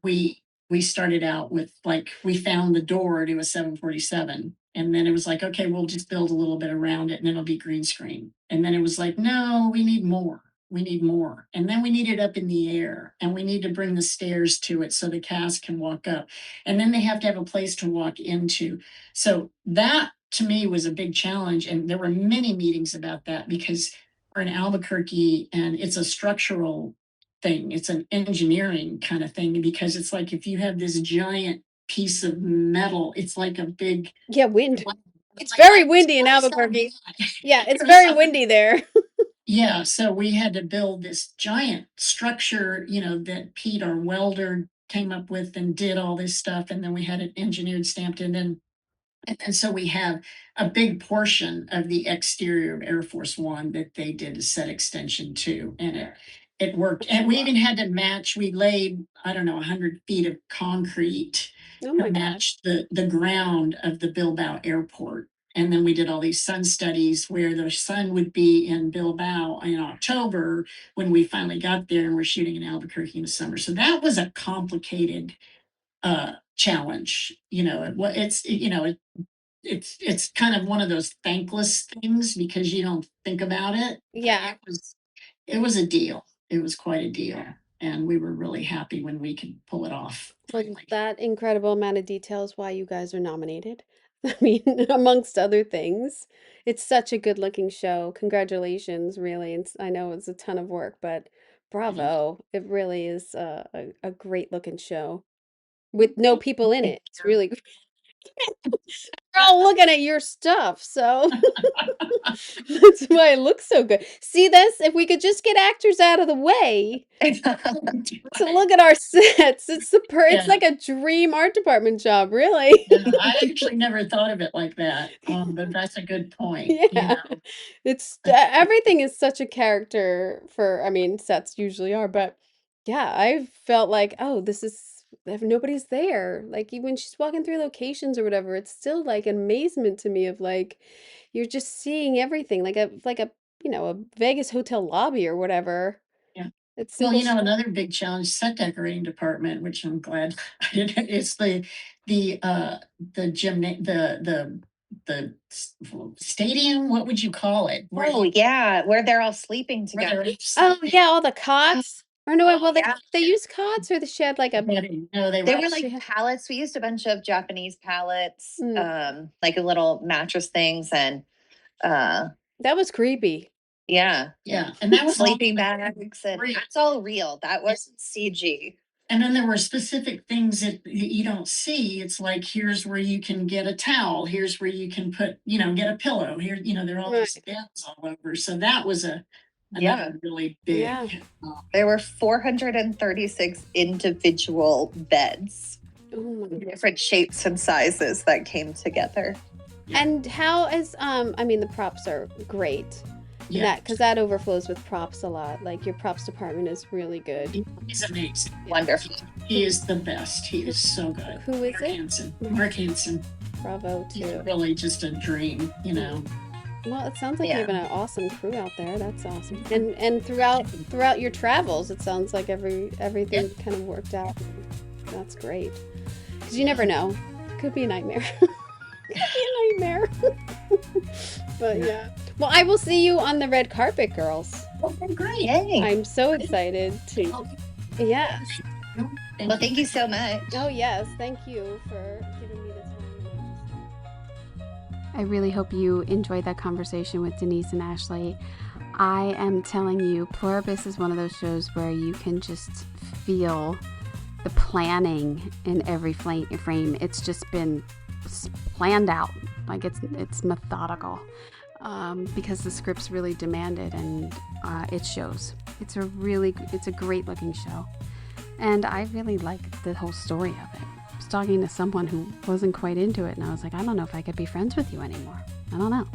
we started out with, like, we found the door to a 747, and then it was like, okay, we'll just build a little bit around it and it'll be green screen. And then it was like, no, we need more. We need more. And then we need it up in the air, and we need to bring the stairs to it so the cast can walk up. And then they have to have a place to walk into. So that to me was a big challenge. And there were many meetings about that because we're in Albuquerque and it's a structural thing. It's an engineering kind of thing because it's like if you have this giant piece of metal, it's like a big yeah, wind. it's It's like, very windy in "What's going Albuquerque. on?" Yeah, it's very windy there. Yeah, so we had to build this giant structure, that Pete, our welder, came up with and did all this stuff, and then we had it engineered, stamped in, and so we have a big portion of the exterior of Air Force One that they did a set extension to, and it worked. And we even had to match. We laid, I don't know, 100 feet of concrete Oh to my gosh. match the ground of the Bilbao airport. And then we did all these sun studies where the sun would be in Bilbao in October when we finally got there, and we're shooting in Albuquerque in the summer. So that was a complicated challenge. It's kind of one of those thankless things because you don't think about it. Yeah. It was a deal. It was quite a deal, and we were really happy when we could pull it off. Well, Finally. that incredible amount of detail is why you guys are nominated. I mean, amongst other things, it's such a good looking show. Congratulations, really. I know it's a ton of work, but bravo. It really is a great looking show with no people in it. It's really we're all looking at your stuff, so that's why it looks so good. See this? If we could just get actors out of the way to look at our sets, it's Yeah. like a dream art department job, really. Yeah, I actually never thought of it like that, but that's a good point. Yeah. It's everything is such a character for, I mean, sets usually are, but yeah, I felt like, oh, this is if nobody's there. Like even when she's walking through locations or whatever, it's still like an amazement to me of like you're just seeing everything like a a Vegas hotel lobby or whatever. Yeah. It's Well, simple. another big challenge, set decorating department, which I'm glad I didn't. It's the stadium. What would you call it? Oh yeah, where they're all sleeping together. Oh yeah, all the cots. Or no, well yeah. they use cots or the shed like a No, They were like pallets. We used a bunch of Japanese pallets, like a little mattress things, and that was creepy. yeah, and that was sleeping bags, and that's all real. That wasn't CG. And then there were specific things that you don't see. It's like, here's where you can get a towel. Here's where you can put, get a pillow. Here, there are all these beds all over. So that was another really big. Yeah. There were 436 individual beds, different shapes and sizes that came together. And how is I mean the props are great. Yeah, because that overflows with props a lot. Like your props department is really good. He's amazing. Wonderful. He is the best. He is so good. Who is it? Mark Hansen. Bravo too. He's really just a dream, Well, it sounds like you have an awesome crew out there. That's awesome. And throughout your travels, it sounds like everything kind of worked out. That's great. Because you never know. It could be a nightmare. But yeah. Well, I will see you on the red carpet, girls. Okay, great. Yay. I'm so excited to. Yeah. Thank you so much. Oh, yes. Thank you for giving me the time. I really hope you enjoyed that conversation with Denise and Ashley. I am telling you, Pluribus is one of those shows where you can just feel the planning in every frame. It's just been planned out. Like it's methodical because the script's really demanded, and it shows. It's a great looking show. And I really like the whole story of it. I was talking to someone who wasn't quite into it, and I was like, I don't know if I could be friends with you anymore. I don't know.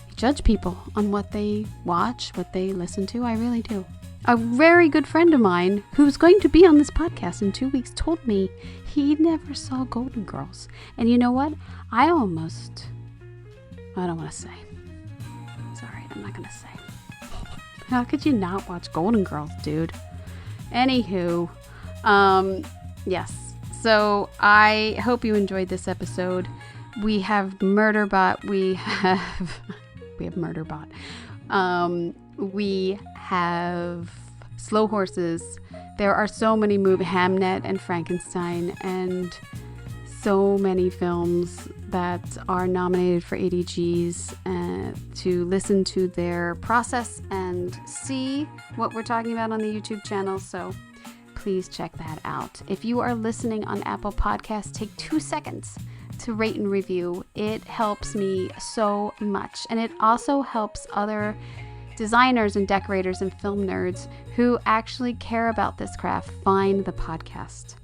You judge people on what they watch, what they listen to. I really do. A very good friend of mine who's going to be on this podcast in 2 weeks told me he never saw Golden Girls. And you know what? I don't want to say. Sorry, I'm not going to say. How could you not watch Golden Girls, dude? Anywho, yes. So I hope you enjoyed this episode. We have Murderbot. We have Murderbot. We have Slow Horses. There are so many movies, Hamnet and Frankenstein, and so many films that are nominated for ADGs to listen to their process and see what we're talking about on the YouTube channel. So please check that out. If you are listening on Apple Podcasts, take 2 seconds to rate and review. It helps me so much. And it also helps other designers and decorators and film nerds who actually care about this craft find the podcast.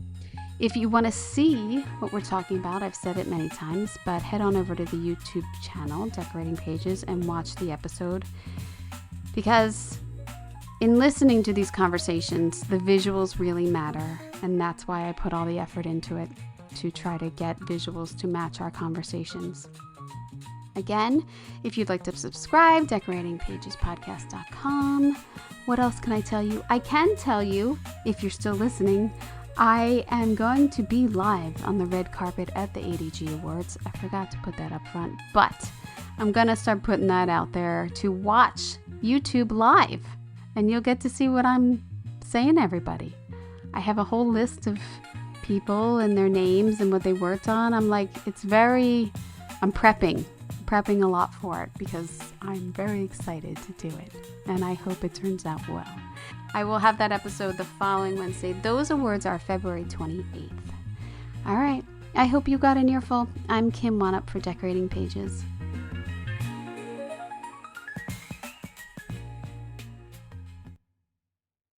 If you want to see what we're talking about, I've said it many times, but head on over to the YouTube channel, Decorating Pages, and watch the episode. Because in listening to these conversations, the visuals really matter. And that's why I put all the effort into it, to try to get visuals to match our conversations. Again, if you'd like to subscribe, decoratingpagespodcast.com. What else can I tell you? I can tell you, if you're still listening, I am going to be live on the red carpet at the ADG Awards. I forgot to put that up front, but I'm going to start putting that out there to watch YouTube live, and you'll get to see what I'm saying to everybody. I have a whole list of people and their names and what they worked on. I'm prepping a lot for it because I'm very excited to do it, and I hope it turns out well. I will have that episode the following Wednesday. Those awards are February 28th. All right. I hope you got an earful. I'm Kim Wannop for Decorating Pages.